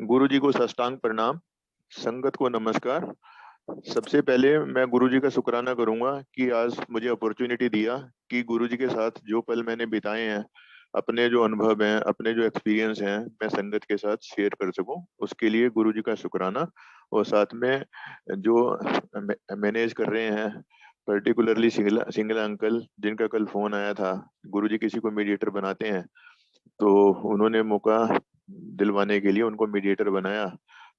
गुरु जी को साष्टांग प्रणाम, संगत को नमस्कार। सबसे पहले मैं गुरु जी का शुक्राना करूंगा कि आज मुझे अपॉर्चुनिटी दिया कि गुरु जी के साथ जो पल मैंने बिताए हैं, अपने जो अनुभव हैं, अपने जो एक्सपीरियंस हैं, मैं संगत के साथ शेयर कर सकूं। उसके लिए गुरु जी का शुक्राना। और साथ में जो मैनेज कर रहे हैं, पर्टिकुलरली सिंगला सिंगला अंकल जिनका कल फोन आया था, गुरु जी किसी को मीडिएटर बनाते हैं, तो उन्होंने मौका दिलवाने के लिए उनको मीडिएटर बनाया,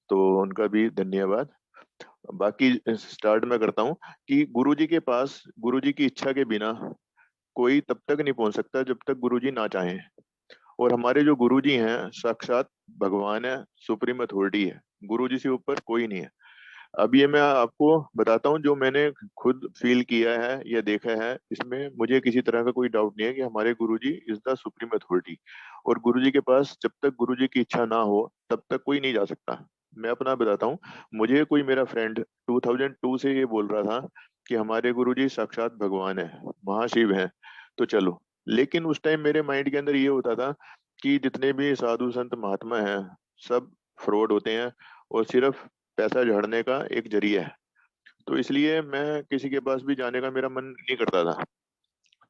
तो उनका भी धन्यवाद। बाकी स्टार्ट में करता हूँ कि गुरुजी के पास गुरुजी की इच्छा के बिना कोई तब तक नहीं पहुंच सकता जब तक गुरुजी ना चाहें। और हमारे जो गुरुजी हैं साक्षात भगवान है, सुप्रीम अथॉरिटी है, गुरुजी से ऊपर कोई नहीं है। अब ये मैं आपको बताता हूँ जो मैंने खुद फील किया है या देखा है, इसमें मुझे किसी तरह का कोई डाउट नहीं है कि हमारे गुरुजी इज द सुप्रीम अथॉरिटी। और गुरुजी के पास जब तक गुरुजी की इच्छा ना हो तब तक कोई नहीं जा सकता। मैं अपना बताता हूँ। मुझे कोई मेरा फ्रेंड 2002 से ये बोल रहा था कि हमारे गुरुजी साक्षात भगवान है, महाशिव हैं, तो चलो। लेकिन उस टाइम मेरे माइंड के अंदर ये होता था कि जितने भी साधु संत महात्मा हैं सब फ्रॉड होते हैं और सिर्फ पैसा झाड़ने का एक जरिया है। तो इसलिए मैं किसी के पास भी जाने का मेरा मन नहीं करता था।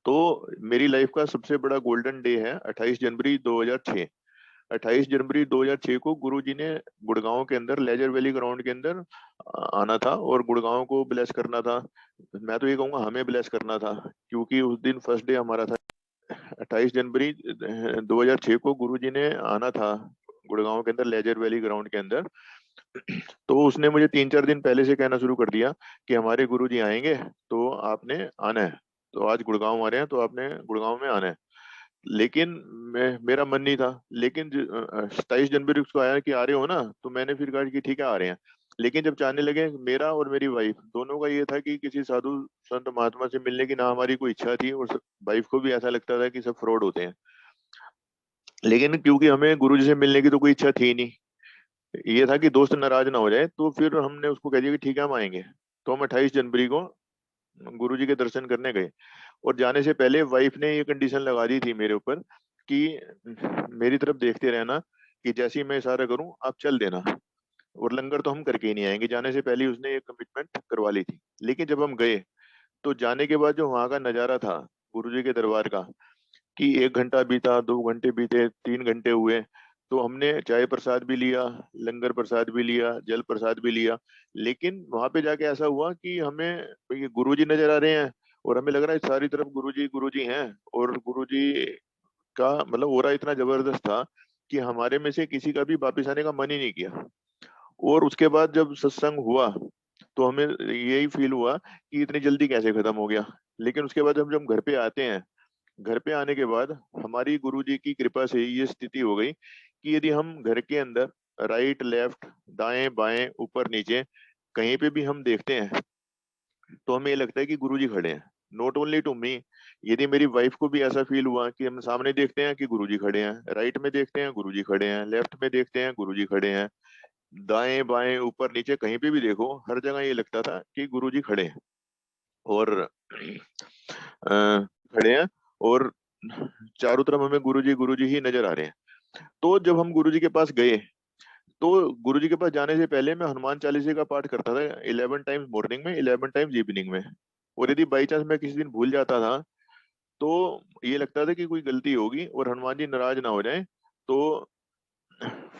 तो मेरी लाइफ का सबसे बड़ा गोल्डन डे है 28 जनवरी 2006। 28 जनवरी 2006 को गुरुजी ने गुड़गांव के अंदर लेजर वैली ग्राउंड के अंदर आना था और गुड़गांव को ब्लेस करना था। मैं तो ये कहूंगा हमें ब्लेस करना था, क्योंकि उस दिन फर्स्ट डे हमारा था। 28 जनवरी 2006 को गुरुजी ने आना था गुड़गांव के अंदर लेजर वैली ग्राउंड के अंदर। तो उसने मुझे 3-4 दिन पहले से कहना शुरू कर दिया कि हमारे गुरुजी आएंगे तो आपने आना है। तो आज गुड़गांव आ रहे हैं तो आपने गुड़गांव में आना है। लेकिन मेरा मन नहीं था। लेकिन 27 जनवरी को आया कि आ रहे हो ना, तो मैंने फिर कहा कि ठीक है आ रहे हैं। लेकिन जब जाने लगे, मेरा और मेरी वाइफ दोनों का ये था कि किसी साधु संत महात्मा से मिलने की ना हमारी कोई इच्छा थी, और वाइफ को भी ऐसा लगता था कि सब फ्रॉड होते हैं। लेकिन क्योंकि हमें गुरु जी से मिलने की तो कोई इच्छा थी नहीं, ये था कि दोस्त नाराज ना हो जाए, तो फिर हमने उसको कह दिया कि ठीक है हम आएंगे। तो हम 28 जनवरी को गुरु जी के दर्शन करने गए। और जाने से पहले वाइफ ने ये कंडीशन लगा दी थी मेरे ऊपर कि मेरी तरफ देखते रहना, कि जैसे ही मैं इशारा करूं आप चल देना, और लंगर तो हम करके ही नहीं आएंगे। जाने से पहले ही उसने ये कमिटमेंट करवा ली थी। लेकिन जब हम गए तो जाने के बाद जो वहां का नजारा था गुरु जी के दरबार का, कि 1 घंटा बीता, 2 घंटे बीते, 3 घंटे हुए, तो हमने चाय प्रसाद भी लिया, लंगर प्रसाद भी लिया, जल प्रसाद भी लिया। लेकिन वहां पे जाके ऐसा हुआ कि हमें ये गुरुजी नजर आ रहे हैं, और हमें लग रहा है सारी तरफ गुरुजी गुरुजी हैं। और गुरुजी का मतलब ऑरा इतना जबरदस्त था कि हमारे में से किसी का भी वापिस आने का मन ही नहीं किया। और उसके बाद जब सत्संग हुआ तो हमें यही फील हुआ कि इतनी जल्दी कैसे खत्म हो गया। लेकिन उसके बाद जब हम घर पे आते हैं, घर पे आने के बाद हमारी गुरुजी की कृपा से ये स्थिति हो गई कि यदि हम घर के अंदर राइट लेफ्ट, दाएं बाएं, ऊपर नीचे कहीं पे भी हम देखते हैं तो हमें ये लगता है कि गुरुजी खड़े हैं। नॉट ओनली टू मी, यदि मेरी वाइफ को भी ऐसा फील हुआ कि हम सामने देखते हैं कि गुरुजी खड़े हैं, राइट में देखते हैं गुरुजी खड़े हैं, लेफ्ट में देखते हैं गुरुजी खड़े हैं, दाएं बाएं ऊपर नीचे कहीं पे भी देखो, हर जगह ये लगता था कि गुरुजी खड़े हैं। और खड़े हैं, और चारों तरफ हमें गुरुजी ही नजर आ रहे हैं। तो जब हम गुरुजी के पास गए, तो गुरुजी के पास जाने से पहले मैं हनुमान चालीसा का पाठ करता था 11 टाइम्स मॉर्निंग में, 11 टाइम्स इवनिंग में। और यदि बाई चांस मैं किसी दिन भूल जाता था तो ये लगता था कि कोई गलती होगी और हनुमान जी नाराज ना हो जाए। तो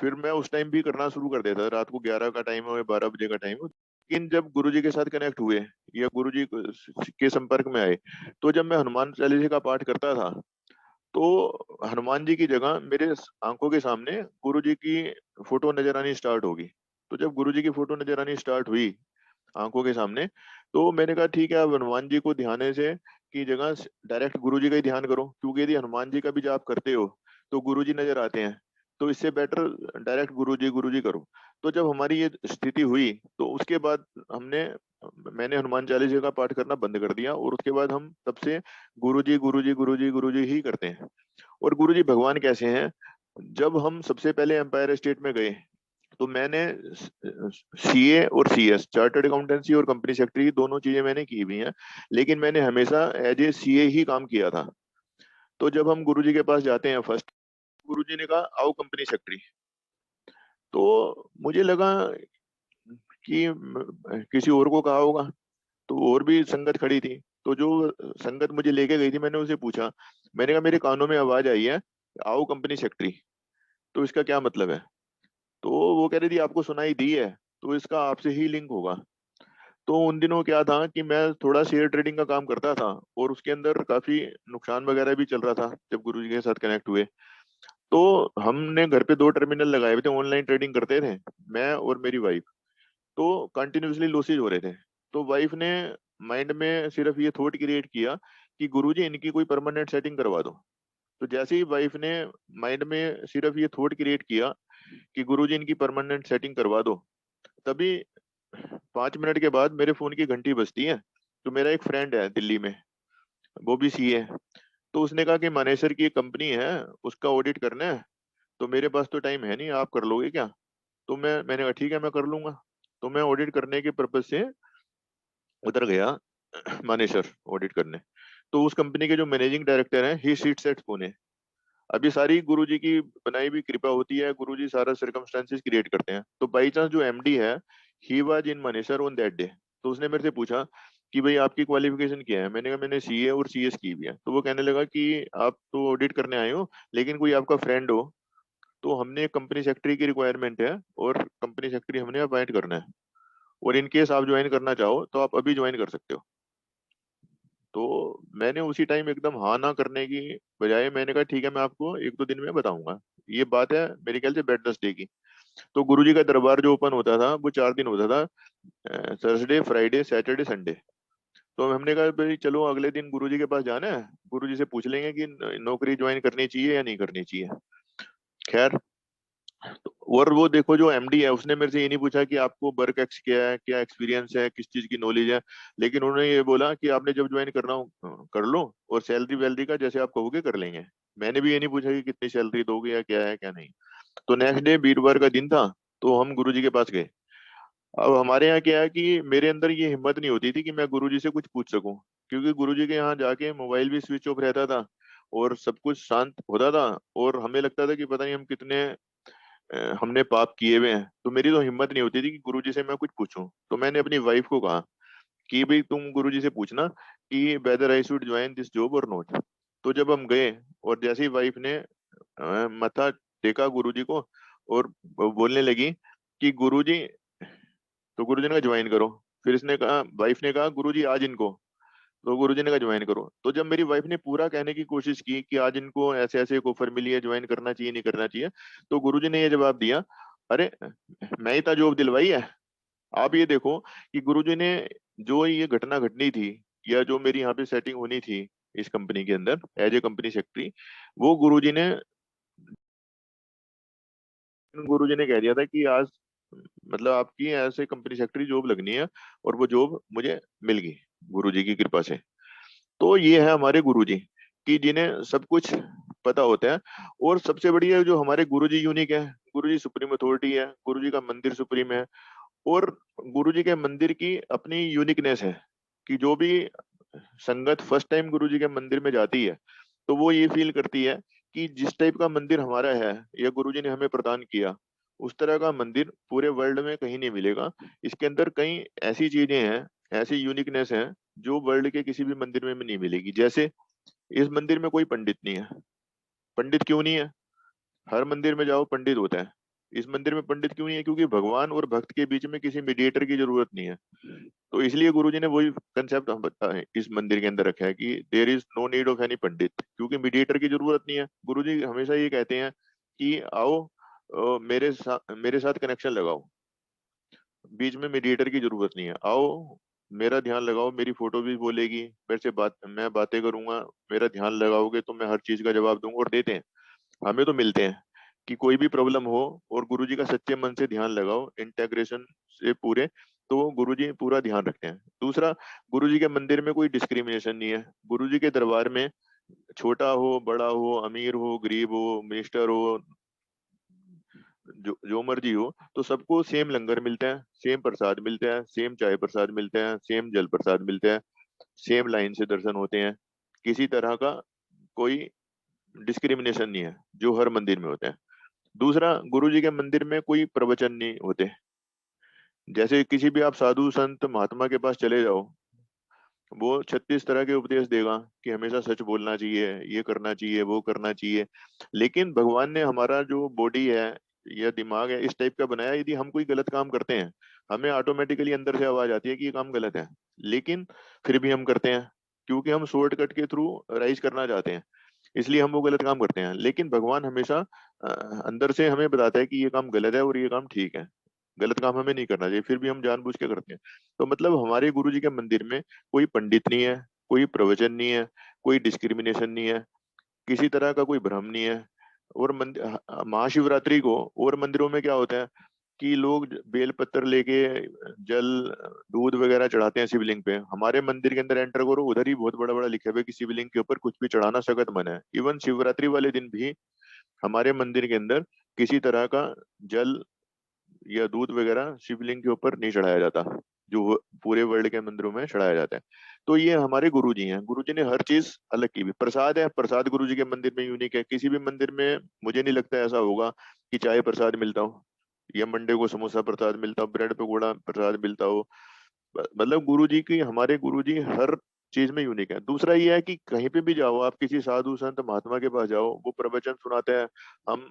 फिर मैं उस टाइम भी करना शुरू कर देता था, रात को 11 का टाइम हो या 12 बजे का टाइम हो। लेकिन जब गुरुजी के साथ कनेक्ट हुए या गुरुजी के संपर्क में आए, तो जब मैं हनुमान चालीसा का पाठ करता था तो हनुमान जी की जगह मेरे आंखों के सामने गुरु जी की फोटो नजर आनी स्टार्ट होगी। तो जब गुरु जी की फोटो नजर आनी स्टार्ट हुई आंखों के सामने, तो मैंने कहा ठीक है अब हनुमान जी को ध्यान से की जगह डायरेक्ट गुरु जी का ही ध्यान करो, क्योंकि यदि हनुमान जी का भी जाप करते हो तो गुरु जी नजर आते हैं। तो इससे बेटर डायरेक्ट गुरु जी करो। तो जब हमारी ये स्थिति हुई तो उसके बाद मैंने हनुमान चालीसा का पाठ करना बंद कर दिया, और उसके बाद हम तब से गुरु जी गुरु जी गुरु जी गुरु जी ही करते हैं। और गुरु जी भगवान कैसे हैं, जब हम सबसे पहले एम्पायर स्टेट में गए तो मैंने सीए और सीएस, चार्टर्ड अकाउंटेंसी और कंपनी सेक्रेटरी, दोनों चीजें मैंने की हुई हैं। लेकिन मैंने हमेशा एज ए सीए ही काम किया था। तो जब हम गुरुजी के पास जाते हैं फर्स्ट, गुरुजी ने कहा आओ कंपनी सेक्रेटरी। तो मुझे लगा कि किसी और को कहा होगा, तो और भी संगत खड़ी थी। तो जो संगत मुझे लेके गई थी, मैंने उसे पूछा, मैंने कहा मेरे कानों में आवाज आई है, आओ कंपनी सेक्रेटरी, तो इसका क्या मतलब है? तो वो कह रही थी आपको सुनाई दी है, तो इसका आपसे ही लिंक होगा। तो उन दिनों क्या था कि मैं थोड़ा शेयर ट्रेडिंग का काम करता था, और उसके अंदर काफी नुकसान वगैरह भी चल रहा था जब गुरुजी के साथ कनेक्ट हुए। तो हमने घर पे 2 टर्मिनल लगाए हुए थे, ऑनलाइन ट्रेडिंग करते थे, मैं और मेरी वाइफ। तो कंटिन्यूअसली लॉसेज हो रहे थे। तो वाइफ ने माइंड में सिर्फ ये थॉट क्रिएट किया कि गुरुजी इनकी कोई परमानेंट सेटिंग करवा दो। तो जैसे ही वाइफ ने माइंड में सिर्फ ये थॉट क्रिएट किया कि गुरुजी इनकी परमानेंट सेटिंग करवा दो, तभी 5 मिनट के बाद मेरे फोन की घंटी बजती है। तो मेरा एक फ्रेंड है दिल्ली में, वो भी सीए है। तो उसने कहा कि मानेसर की एक कंपनी है, उसका ऑडिट करना है, तो मेरे पास तो टाइम है नहीं, आप कर लोगे क्या? तो मैंने कहा ठीक है, मैं कर लूंगा। तो मैं ऑडिट करने के पर्पज से उधर गया मानेसर ऑडिट करने। तो उस कंपनी के जो मैनेजिंग डायरेक्टर हैं, ही सीट्स एट पुणे। अभी सारी गुरुजी की बनाई हुई कृपा होती है, गुरुजी सारा सर्कमस्टेंसेस क्रिएट करते हैं। तो बाई चांस जो एमडी है, he was in Manesar on that day. तो उसने मेरे से पूछा कि भाई आपकी क्वालिफिकेशन क्या है? मैंने कहा मैंने सीए और सीएस की भी है। तो वो कहने लगा कि आप तो ऑडिट करने आए हो, लेकिन कोई आपका फ्रेंड हो, तो हमने कंपनी सेक्रेटरी की रिक्वायरमेंट है, और कंपनी सेक्रेटरी हमने अपॉइंट करना है, और इन केस आप ज्वाइन करना चाहो तो आप अभी ज्वाइन कर सकते हो। तो मैंने उसी टाइम एकदम हाँ ना करने की बजाय मैंने कहा ठीक है, मैं आपको 1-2 दिन में बताऊंगा। ये बात है मेरे ख्याल से वेडनेसडे की। तो गुरुजी का दरबार जो ओपन होता था वो 4 दिन होता था, थर्सडे फ्राइडे सैटरडे संडे। तो हमने कहा भाई चलो अगले दिन गुरुजी के पास जाना है, गुरुजी से पूछ लेंगे कि नौकरी ज्वाइन करनी चाहिए या नहीं करनी चाहिए। खैर, और वो देखो जो एमडी है, उसने मेरे से ये नहीं पूछा कि आपको वर्क एक्स क्या है, क्या एक्सपीरियंस है, किस चीज की नॉलेज है। लेकिन उन्होंने ये बोला कि आपने जब ज्वाइन करना हो कर लो, और सैलरी वैलरी का जैसे आप कहोगे कर लेंगे। मैंने भी ये नहीं पूछा कि कितनी सैलरी दोगे या क्या है क्या नहीं। तो नेक्स्ट डे वीरवार का दिन था, तो हम गुरुजी के पास गए। अब हमारे यहाँ क्या है कि मेरे अंदर ये हिम्मत नहीं होती थी कि मैं गुरुजी से कुछ पूछ सकूं, क्योंकि गुरुजी के यहाँ जाके मोबाइल भी स्विच ऑफ रहता था, और सब कुछ शांत होता था, और हमें लगता था कि पता नहीं हम कितने हमने पाप किए हुए हैं। तो मेरी तो हिम्मत नहीं होती थी कि गुरुजी से मैं कुछ पूछूं। तो मैंने अपनी वाइफ को कहा कि भाई तुम गुरुजी से पूछना कि whether I should join this job और नॉट। तो जब हम गए, और जैसे ही वाइफ ने मत्था टेका गुरुजी को, और बोलने लगी कि गुरुजी, तो गुरुजी ने कहा ज्वाइन करो। फिर इसने कहा, वाइफ ने कहा गुरुजी आज इनको, तो गुरुजी ने कहा ज्वाइन करो। तो जब मेरी वाइफ ने पूरा कहने की कोशिश की कि आज इनको ऐसे ऐसे एक ऑफर मिली है, ज्वाइन करना चाहिए नहीं करना चाहिए, तो गुरुजी ने ये जवाब दिया, अरे मैं ही था जॉब दिलवाई है। आप ये देखो कि गुरुजी ने, जो ये घटना घटनी थी, या जो मेरी यहाँ पे सेटिंग होनी थी इस कंपनी के अंदर एज ए कंपनी सेक्रेटरी, वो गुरुजी ने कह दिया था कि आज मतलब आपकी ऐसे कंपनी सेक्रेटरी जॉब लगनी है, और वो जॉब मुझे मिल गई गुरुजी की कृपा से। तो ये है हमारे गुरुजी, कि जिन्हें सब कुछ पता होता है। और सबसे बढ़िया जो हमारे गुरुजी यूनिक है, गुरुजी सुप्रीम अथॉरिटी है, गुरुजी का मंदिर सुप्रीम है। और गुरुजी के मंदिर की अपनी यूनिकनेस है, कि जो भी संगत फर्स्ट टाइम गुरुजी के मंदिर में जाती है, तो वो ये फील करती है कि जिस टाइप का मंदिर हमारा है, या गुरुजी ने हमें प्रदान किया, उस तरह का मंदिर पूरे वर्ल्ड में कहीं नहीं मिलेगा। इसके अंदर कई ऐसी चीजें हैं, ऐसी यूनिकनेस है, जो वर्ल्ड के किसी भी मंदिर में नहीं मिलेगी। जैसे इस मंदिर में कोई पंडित नहीं है। पंडित क्यों नहीं है? हर मंदिर में जाओ पंडित होता है, इस मंदिर में पंडित क्यों नहीं है? क्योंकि भगवान और भक्त के बीच में किसी मीडिएटर की जरूरत नहीं है। तो इसलिए गुरुजी ने वही कंसेप्ट हम इस मंदिर के अंदर रखा है कि there is no need of any pandit, क्योंकि मीडिएटर की जरूरत नहीं है। गुरुजी हमेशा ये कहते हैं कि आओ, मेरे साथ कनेक्शन लगाओ, बीच में मीडिएटर की जरूरत नहीं है। आओ, मेरा ध्यान लगाओ, मेरी फोटो भी बोलेगी, मेरे से बात, मैं बातें करूंगा, मेरा ध्यान लगाओगे तो मैं हर चीज का जवाब दूंगा। और देते हैं, हमें तो मिलते हैं। कि कोई भी प्रॉब्लम हो और गुरुजी का सच्चे मन से ध्यान लगाओ, इंटेग्रेशन से पूरे, तो गुरुजी पूरा ध्यान रखते हैं। दूसरा, गुरुजी के मंदिर में कोई डिस्क्रिमिनेशन नहीं है। गुरुजी के दरबार में छोटा हो, बड़ा हो, अमीर हो, गरीब हो, मिनिस्टर हो, जो जो मर्जी हो, तो सबको सेम लंगर मिलता है, सेम प्रसाद मिलता है, सेम चाय प्रसाद मिलता है, सेम जल प्रसाद मिलता है, सेम लाइन से दर्शन होते हैं। किसी तरह का कोई डिस्क्रिमिनेशन नहीं है, जो हर मंदिर में होता है। दूसरा, गुरु जी के मंदिर में कोई प्रवचन नहीं होते। जैसे किसी भी आप साधु संत महात्मा के पास चले जाओ, वो 36 तरह के उपदेश देगा कि हमेशा सच बोलना चाहिए, ये करना चाहिए, वो करना चाहिए। लेकिन भगवान ने हमारा जो बॉडी है या दिमाग है इस टाइप का बनाया, यदि हम कोई गलत काम करते हैं, हमें ऑटोमेटिकली अंदर से आवाज आती है कि ये काम गलत है, लेकिन फिर भी हम करते हैं, क्योंकि हम शॉर्टकट के थ्रू राइज करना चाहते हैं, इसलिए हम वो गलत काम करते हैं। लेकिन भगवान हमेशा अंदर से हमें बताता है कि ये काम गलत है और ये काम ठीक है, गलत काम हमें नहीं करना चाहिए, फिर भी हम जानबूझ के करते हैं। तो मतलब हमारे गुरु जी के मंदिर में कोई पंडित नहीं है, कोई प्रवचन नहीं है, कोई डिस्क्रिमिनेशन नहीं है, किसी तरह का कोई भ्रम नहीं है। और मंदिर महाशिवरात्रि को और मंदिरों में क्या होता है कि लोग बेल पत्र लेके जल दूध वगैरह चढ़ाते हैं शिवलिंग पे। हमारे मंदिर के अंदर एंटर करो, उधर ही बहुत बड़ा बड़ा लिखा हुआ है कि शिवलिंग के ऊपर कुछ भी चढ़ाना सख्त मना है। इवन शिवरात्रि वाले दिन भी हमारे मंदिर के अंदर किसी तरह का जल या दूध वगैरह शिवलिंग के ऊपर नहीं चढ़ाया जाता, जो पूरे वर्ल्ड के मंदिरों में चढ़ाया जाता है। तो ये हमारे गुरु जी हैं, गुरु जी ने हर चीज अलग की भी। प्रसाद है, प्रसाद गुरु जी के मंदिर में यूनिक है, किसी भी मंदिर में मुझे नहीं लगता ऐसा होगा कि चाय प्रसाद मिलता हो, या मंडे को समोसा प्रसाद मिलता हो, ब्रेड पकौड़ा प्रसाद मिलता हो। मतलब गुरु जी की, हमारे गुरु जी हर चीज में यूनिक है। दूसरा ये है कि कहीं पे भी जाओ, आप किसी साधु संत महात्मा के पास जाओ, वो प्रवचन सुनाते हैं, हम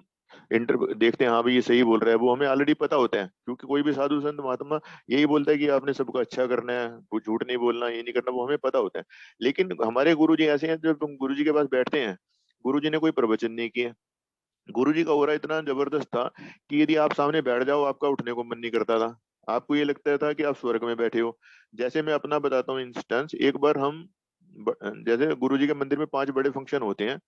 इंटर देखते हैं हाँ भाई ये सही बोल रहा है, वो हमें ऑलरेडी पता होता है, क्योंकि कोई भी साधु संत महात्मा यही बोलता है कि आपने सबका अच्छा करना है, वो झूठ नहीं बोलना, ये नहीं करना, वो हमें पता होता है। लेकिन हमारे गुरु जी ऐसे हैं, जब हम गुरु जी के पास बैठते हैं, गुरु जी ने कोई प्रवचन नहीं किया, गुरु जी का ऑरा इतना जबरदस्त था कि यदि आप सामने बैठ जाओ आपका उठने को मन नहीं करता था, आपको ये लगता था कि आप स्वर्ग में बैठे हो। जैसे मैं अपना बताता हूँ इंस्टेंस, एक बार हम जैसे गुरु जी के मंदिर में 5 बड़े फंक्शन होते हैं।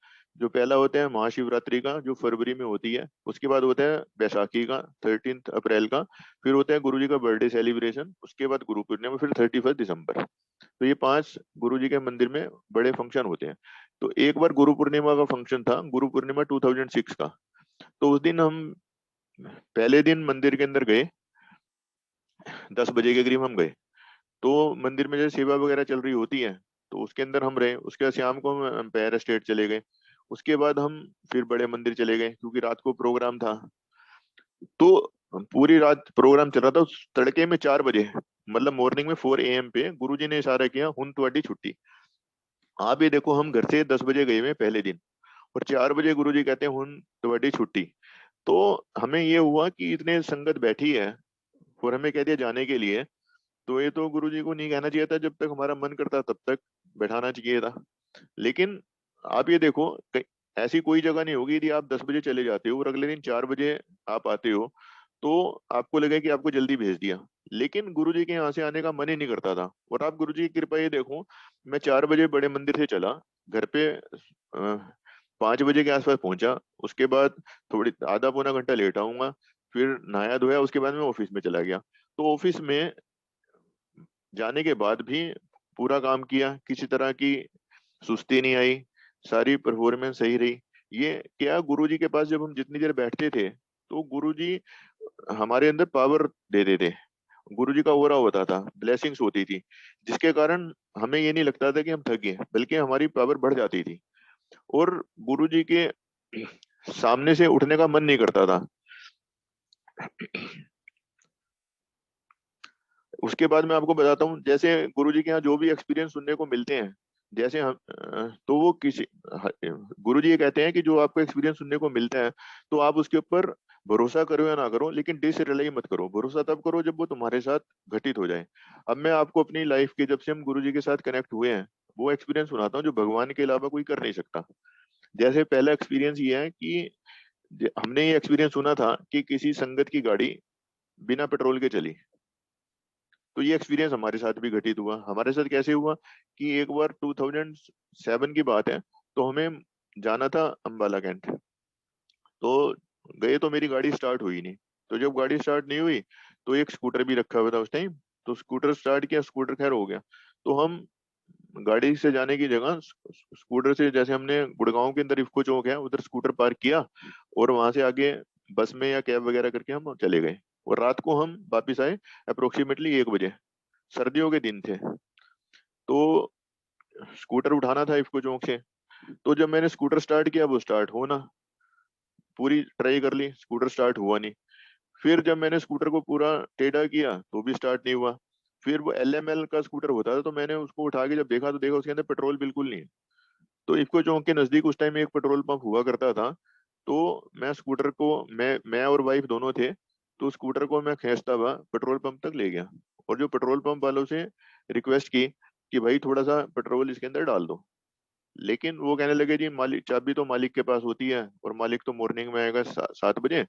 जो पहला होता है महाशिवरात्रि का, जो फरवरी में होती है। उसके बाद होता है बैसाखी का, 13 अप्रैल का। फिर होता है गुरु जी का बर्थडे सेलिब्रेशन, उसके बाद गुरु पूर्णिमा, फिर 31 दिसंबर। तो ये 5 गुरु जी के मंदिर में बड़े फंक्शन होते हैं। तो एक बार गुरु पूर्णिमा का फंक्शन था, गुरु पूर्णिमा 2006 का। तो उस दिन हम पहले दिन मंदिर के अंदर गए, 10 बजे के करीब हम गए। तो मंदिर में जैसे सेवा वगैरह चल रही होती है, तो उसके अंदर हम रहे। उसके बाद शाम को हम एम्पायर स्टेट चले गए। उसके बाद हम फिर बड़े मंदिर चले गए, क्योंकि रात को प्रोग्राम था। तो पूरी रात प्रोग्राम चल रहा था। उस तड़के में 4 बजे, मतलब मॉर्निंग में 4 AM पे गुरुजी ने इशारा किया, हुन तुहाडी छुट्टी। आप ये देखो, हम घर से 10 बजे गए हुए पहले दिन, और 4 बजे गुरुजी कहते हैं हुन तुहाडी छुट्टी। तो हमें ये हुआ कि इतने संगत बैठी है और हमें कह दिया जाने के लिए। तो ये तो गुरुजी को नहीं कहना चाहिए था, जब तक हमारा मन करता तब तक बैठाना चाहिए था। लेकिन आप ये देखो, ऐसी कोई जगह नहीं होगी, यदि आप 10 बजे चले जाते हो और अगले दिन 4 बजे आप आते हो, तो आपको लगे कि आपको जल्दी भेज दिया। लेकिन गुरुजी के यहाँ से आने का मन ही नहीं करता था। और आप गुरुजी की कृपा ये देखो, मैं 4 बजे बड़े मंदिर से चला, घर पे 5 बजे के आसपास पहुंचा। उसके बाद थोड़ी आधा पौना घंटा लेट आऊंगा, फिर नहाया धोया, उसके बाद मैं ऑफिस में चला गया। तो ऑफिस में जाने के बाद भी पूरा काम किया, किसी तरह की सुस्ती नहीं आई, सारी परफॉर्मेंस सही रही। ये क्या, गुरुजी के पास जब हम जितनी देर बैठते थे, तो गुरुजी हमारे अंदर पावर देते थे, गुरुजी का ओरा होता था, ब्लेसिंग्स होती थी, जिसके कारण हमें ये नहीं लगता था कि हम थक गए, बल्कि हमारी पावर बढ़ जाती थी। और गुरुजी के सामने से उठने का मन नहीं करता था। उसके बाद मैं आपको बताता हूँ, जैसे गुरुजी के यहाँ जो भी एक्सपीरियंस सुनने को मिलते हैं, जैसे हम तो वो किसी गुरुजी ये कहते हैं कि जो आपको एक्सपीरियंस सुनने को मिलता है, तो आप उसके ऊपर भरोसा करो या ना करो, लेकिन डिसरिलाई मत करो। भरोसा तब करो जब वो तुम्हारे साथ घटित हो जाए। अब मैं आपको अपनी लाइफ के, जब से हम गुरुजी के साथ कनेक्ट हुए हैं, वो एक्सपीरियंस सुनाता हूँ जो भगवान के अलावा कोई कर नहीं सकता। जैसे पहला एक्सपीरियंस ये है कि हमने ये एक्सपीरियंस सुना था कि किसी संगत की गाड़ी बिना पेट्रोल के चली। तो ये एक्सपीरियंस हमारे साथ भी घटित हुआ। हमारे साथ कैसे हुआ कि एक बार 2007 की बात है, तो हमें जाना था अम्बाला कैंट। तो गए, तो मेरी गाड़ी स्टार्ट हुई नहीं। तो जब गाड़ी स्टार्ट नहीं हुई, तो एक स्कूटर भी रखा हुआ था उस टाइम, तो स्कूटर स्टार्ट किया, स्कूटर खैर हो गया। तो हम गाड़ी से जाने की जगह स्कूटर से, जैसे हमने गुड़गांव के अंदर इफ्को चौक है उधर स्कूटर पार्क किया, और वहां से आगे बस में या कैब वगैरह करके हम चले गए। और रात को हम वापिस आए अप्रोक्सीमेटली 1 बजे। सर्दियों के दिन थे। तो स्कूटर उठाना था इफ्को चौक से। तो जब मैंने स्कूटर स्टार्ट किया, वो स्टार्ट होना, पूरी ट्राई कर ली, स्कूटर स्टार्ट हुआ नहीं। फिर जब मैंने स्कूटर को पूरा टेढ़ा किया तो भी स्टार्ट नहीं हुआ। फिर वो LML का स्कूटर होता था, तो मैंने उसको उठा के जब देखा तो देखा उसके अंदर पेट्रोल बिल्कुल नहीं है। तो इफ्को चौक के नजदीक उस टाइम एक पेट्रोल पंप हुआ करता था। तो मैं स्कूटर को, मैं और वाइफ दोनों थे, तो स्कूटर को मैं खींचता हुआ पेट्रोल पंप तक ले गया, और जो पेट्रोल पंप वालों से रिक्वेस्ट की कि भाई थोड़ा सा पेट्रोल इसके अंदर डाल दो। लेकिन वो कहने लगे जी मालिक, चाबी तो मालिक के पास होती है, और मालिक तो मॉर्निंग में आएगा 7 बजे,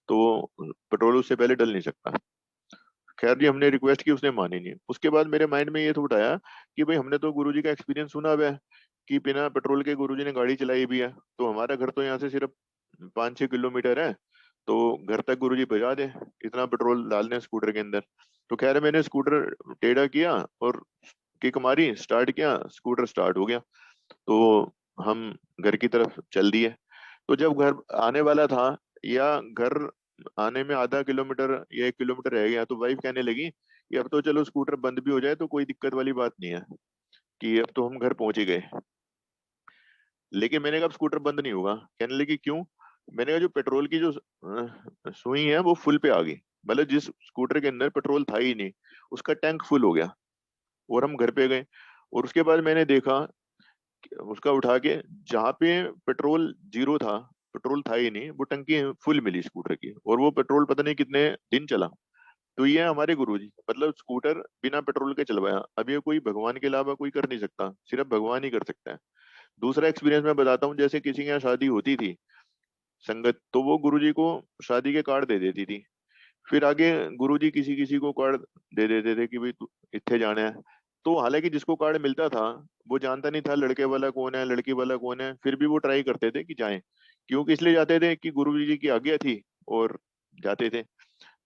तो पेट्रोल उससे पहले डल नहीं सकता। खैर जी, हमने रिक्वेस्ट की, उसने मानी नहीं। उसके बाद मेरे माइंड में ये थॉट आया कि भाई हमने तो गुरुजी का एक्सपीरियंस सुना हुआ है कि बिना पेट्रोल के गुरुजी ने गाड़ी चलाई भी है, तो हमारा घर तो यहाँ से सिर्फ 5-6 किलोमीटर है, तो घर तक गुरुजी पहुंचा दे, इतना पेट्रोल डाल दें स्कूटर के अंदर। तो खैर मैंने स्कूटर टेढ़ा किया और किक मारी, स्टार्ट किया, स्कूटर स्टार्ट हो गया। तो हम घर की तरफ चल दिए। तो जब घर आने वाला था, या घर आने में आधा किलोमीटर या 1 किलोमीटर रह गया, तो वाइफ कहने लगी कि अब तो चलो स्कूटर बंद भी हो जाए तो कोई दिक्कत वाली बात नहीं है, कि अब तो हम घर पहुंच ही गए। लेकिन मैंने कहा अब स्कूटर बंद नहीं होगा। कहने लगी क्यों? मैंने कहा जो पेट्रोल की जो सुई है वो फुल पे आ गई, मतलब जिस स्कूटर के अंदर पेट्रोल था ही नहीं, उसका टैंक फुल हो गया। और हम घर पे गए, और उसके बाद मैंने देखा उसका उठा के, जहाँ पे पेट्रोल जीरो था, पेट्रोल था ही नहीं, वो टंकी फुल मिली स्कूटर की, और वो पेट्रोल पता नहीं कितने दिन चला। तो ये है हमारे गुरुजी, मतलब स्कूटर बिना पेट्रोल के चलवाया। अब ये कोई भगवान के अलावा कोई कर नहीं सकता, सिर्फ भगवान ही कर सकता है। दूसरा एक्सपीरियंस मैं बताता हूँ, जैसे किसी के यहाँ शादी होती थी संगत, तो वो गुरुजी को शादी के कार्ड दे देती थी। फिर आगे गुरुजी किसी किसी को कार्ड दे देते थे कि भाई तू इत्थे जाना है। तो हालांकि जिसको कार्ड मिलता था वो जानता नहीं था लड़के वाला कौन है लड़की वाला कौन है, फिर भी वो ट्राई करते थे कि जाएं। क्योंकि इसलिए जाते थे कि गुरुजी की आज्ञा थी, और जाते थे।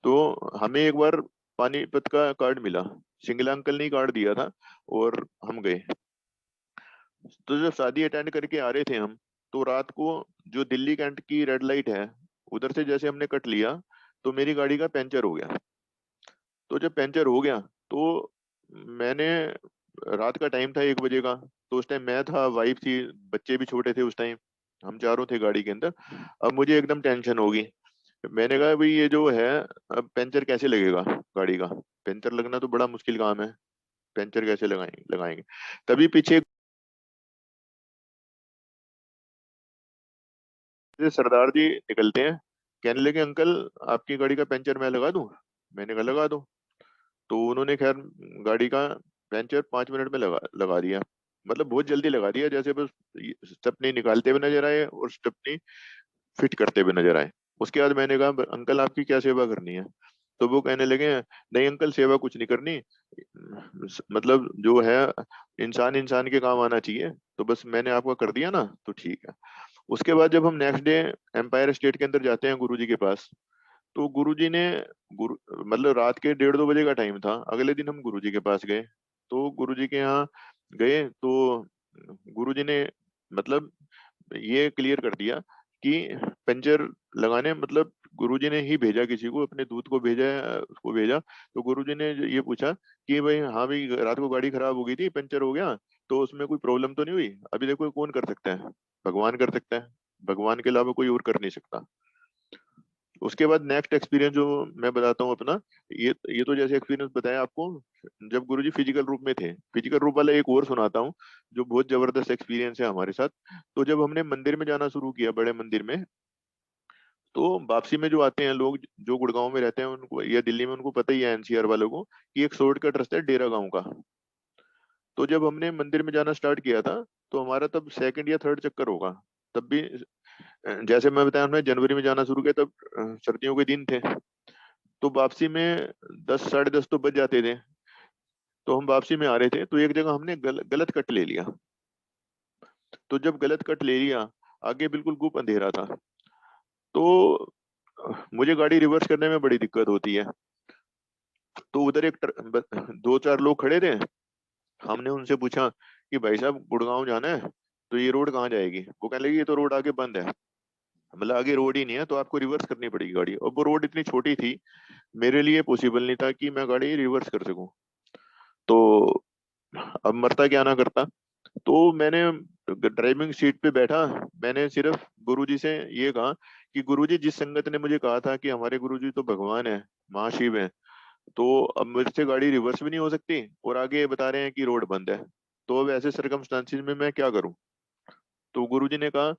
तो हमें एक बार पानीपत का कार्ड मिला, सिंगला अंकल ने ही कार्ड दिया था, और हम गए। तो जब शादी अटेंड करके आ रहे थे हम, तो रात को जो दिल्ली कैंट की रेड लाइट है, उधर से जैसे हमने कट लिया, तो मेरी गाड़ी का पंचर हो गया। तो जब पंचर हो गया, तो मैंने, रात का टाइम था 1 बजे का, तो उस टाइम मैं था, वाइफ थी, बच्चे भी छोटे थे उस टाइम, हम चारों थे गाड़ी के अंदर। अब मुझे एकदम टेंशन होगी। मैंने कहा भाई ये जो है, अब पंचर कैसे लगेगा गाड़ी का? पंचर लगना तो बड़ा मुश्किल काम है, पंचर कैसे लगाएंगे लगाएंगे तभी पीछे से सरदार जी निकलते हैं। कहने लगे अंकल आपकी गाड़ी का पंचर मैं लगा दूं? मैंने कहा लगा दो। तो उन्होंने खैर गाड़ी का पंचर 5 मिनट में लगा लगा दिया। मतलब बहुत जल्दी लगा दिया, जैसे बस स्टेपनी निकालते हुए नजर आए और स्टेपनी फिट करते हुए नजर आए। उसके बाद मैंने कहा अंकल आपकी क्या सेवा करनी है? तो वो कहने लगे नहीं अंकल सेवा कुछ नहीं करनी, मतलब जो है इंसान इंसान के काम आना चाहिए, तो बस मैंने आपका कर दिया ना तो ठीक है। उसके बाद जब हम नेक्स्ट डे एम्पायर स्टेट के अंदर जाते हैं गुरुजी के पास, तो गुरुजी ने, गुरु मतलब रात के 1:30-2 बजे का टाइम था, अगले दिन हम गुरुजी के पास गए। तो गुरुजी के यहाँ गए तो गुरुजी ने मतलब ये क्लियर कर दिया कि पंचर लगाने, मतलब गुरुजी ने ही भेजा, किसी को अपने दूत को भेजा, उसको भेजा। तो गुरुजी ने ये पूछा कि भाई हाँ भाई रात को गाड़ी खराब हो गई थी, पंचर हो गया, तो उसमें कोई प्रॉब्लम तो नहीं हुई? अभी देखो कौन कर सकता है? भगवान कर सकता है, भगवान के अलावा कोई और कर नहीं सकता। उसके बाद नेक्स्ट एक्सपीरियंस जो मैं बताता हूँ अपना, ये तो जैसे एक्सपीरियंस बताया आपको जब गुरुजी फिजिकल रूप में थे, फिजिकल रूप वाला एक और सुनाता हूँ जो बहुत जबरदस्त एक्सपीरियंस है हमारे साथ। तो जब हमने मंदिर में जाना शुरू किया, बड़े मंदिर में, तो वापसी में जो आते हैं लोग जो गुड़गांव में रहते हैं उनको या दिल्ली में, उनको पता ही है एनसीआर वालों को कि एक शॉर्टकट रास्ता है डेरा गांव का। तो जब हमने मंदिर में जाना स्टार्ट किया था, तो हमारा तब सेकंड या थर्ड चक्कर होगा। तब भी जैसे मैं बताया, हमने जनवरी में जाना शुरू किया, तब सर्दियों के दिन थे। तो वापसी में 10 साढ़े 10 तो बज जाते थे। तो हम वापसी में आ रहे थे, तो एक जगह हमने गलत कट ले लिया। तो जब गलत कट ले लिया, आगे बिल्कुल गुप अंधेरा था। तो मुझे गाड़ी रिवर्स करने में बड़ी दिक्कत होती है। तो उधर एक 2-4 लोग खड़े थे। हमने उनसे पूछा कि भाई साहब गुड़गांव जाना है, तो ये रोड कहाँ जाएगी? वो कहने लगे ये तो रोड आगे बंद है, मतलब आगे रोड ही नहीं है, तो आपको रिवर्स करनी पड़ेगी गाड़ी। और वो रोड इतनी छोटी थी, मेरे लिए पॉसिबल नहीं था कि मैं गाड़ी रिवर्स कर सकूं। तो अब मरता क्या ना करता, तो मैंने ड्राइविंग सीट पे बैठा, मैंने सिर्फ गुरुजी से ये कहा कि गुरुजी, जिस संगत ने मुझे कहा था कि हमारे गुरुजी तो भगवान है, महाशिव है, तो अब मुझसे गाड़ी रिवर्स भी नहीं हो सकती और आगे ये बता रहे हैं कि रोड बंद है, तो अब ऐसे सर्कमस्टांसिस में मैं क्या करूं? तो गुरुजी ने कहा,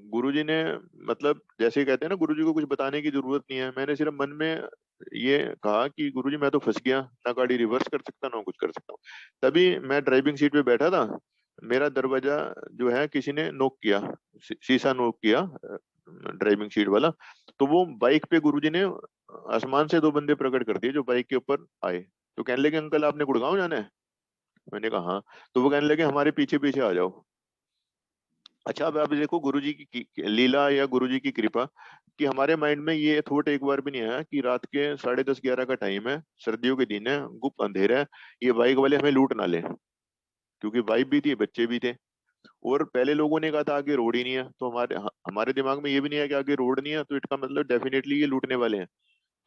गुरुजी ने मतलब जैसे कहते हैं ना, गुरुजी को कुछ बताने की जरूरत नहीं है, मैंने सिर्फ मन में ये कहा कि गुरुजी मैं तो फंस गया, ना गाड़ी रिवर्स कर सकता ना कुछ कर सकता हूँ। तभी मैं ड्राइविंग सीट पे बैठा था, मेरा दरवाजा जो है किसी ने नॉक किया, शीशा नॉक किया, ड्राइविंग सीट वाला। तो वो बाइक पे गुरुजी ने आसमान से दो बंदे प्रकट कर दिए जो बाइक के ऊपर आए। तो कहने लगे, अंकल आपने गुड़गांव जाना है? मैंने कहा हाँ। तो वो कहने लगे, हमारे पीछे पीछे आ जाओ। अच्छा, अब आप देखो गुरुजी की लीला या गुरुजी की कृपा कि हमारे माइंड में ये थॉट एक बार भी नहीं आया कि रात के 10:30 11 का टाइम है, सर्दियों के दिन है, गुप्त अंधेरा है, ये बाइक वाले हमें लूट ना ले, क्योंकि वाइफ भी थी, बच्चे भी थे। और पहले लोगों ने कहा था आगे रोड ही नहीं है, तो हमारे दिमाग में ये भी नहीं है कि आगे रोड नहीं है, तो इसका मतलब डेफिनेटली ये लूटने वाले हैं।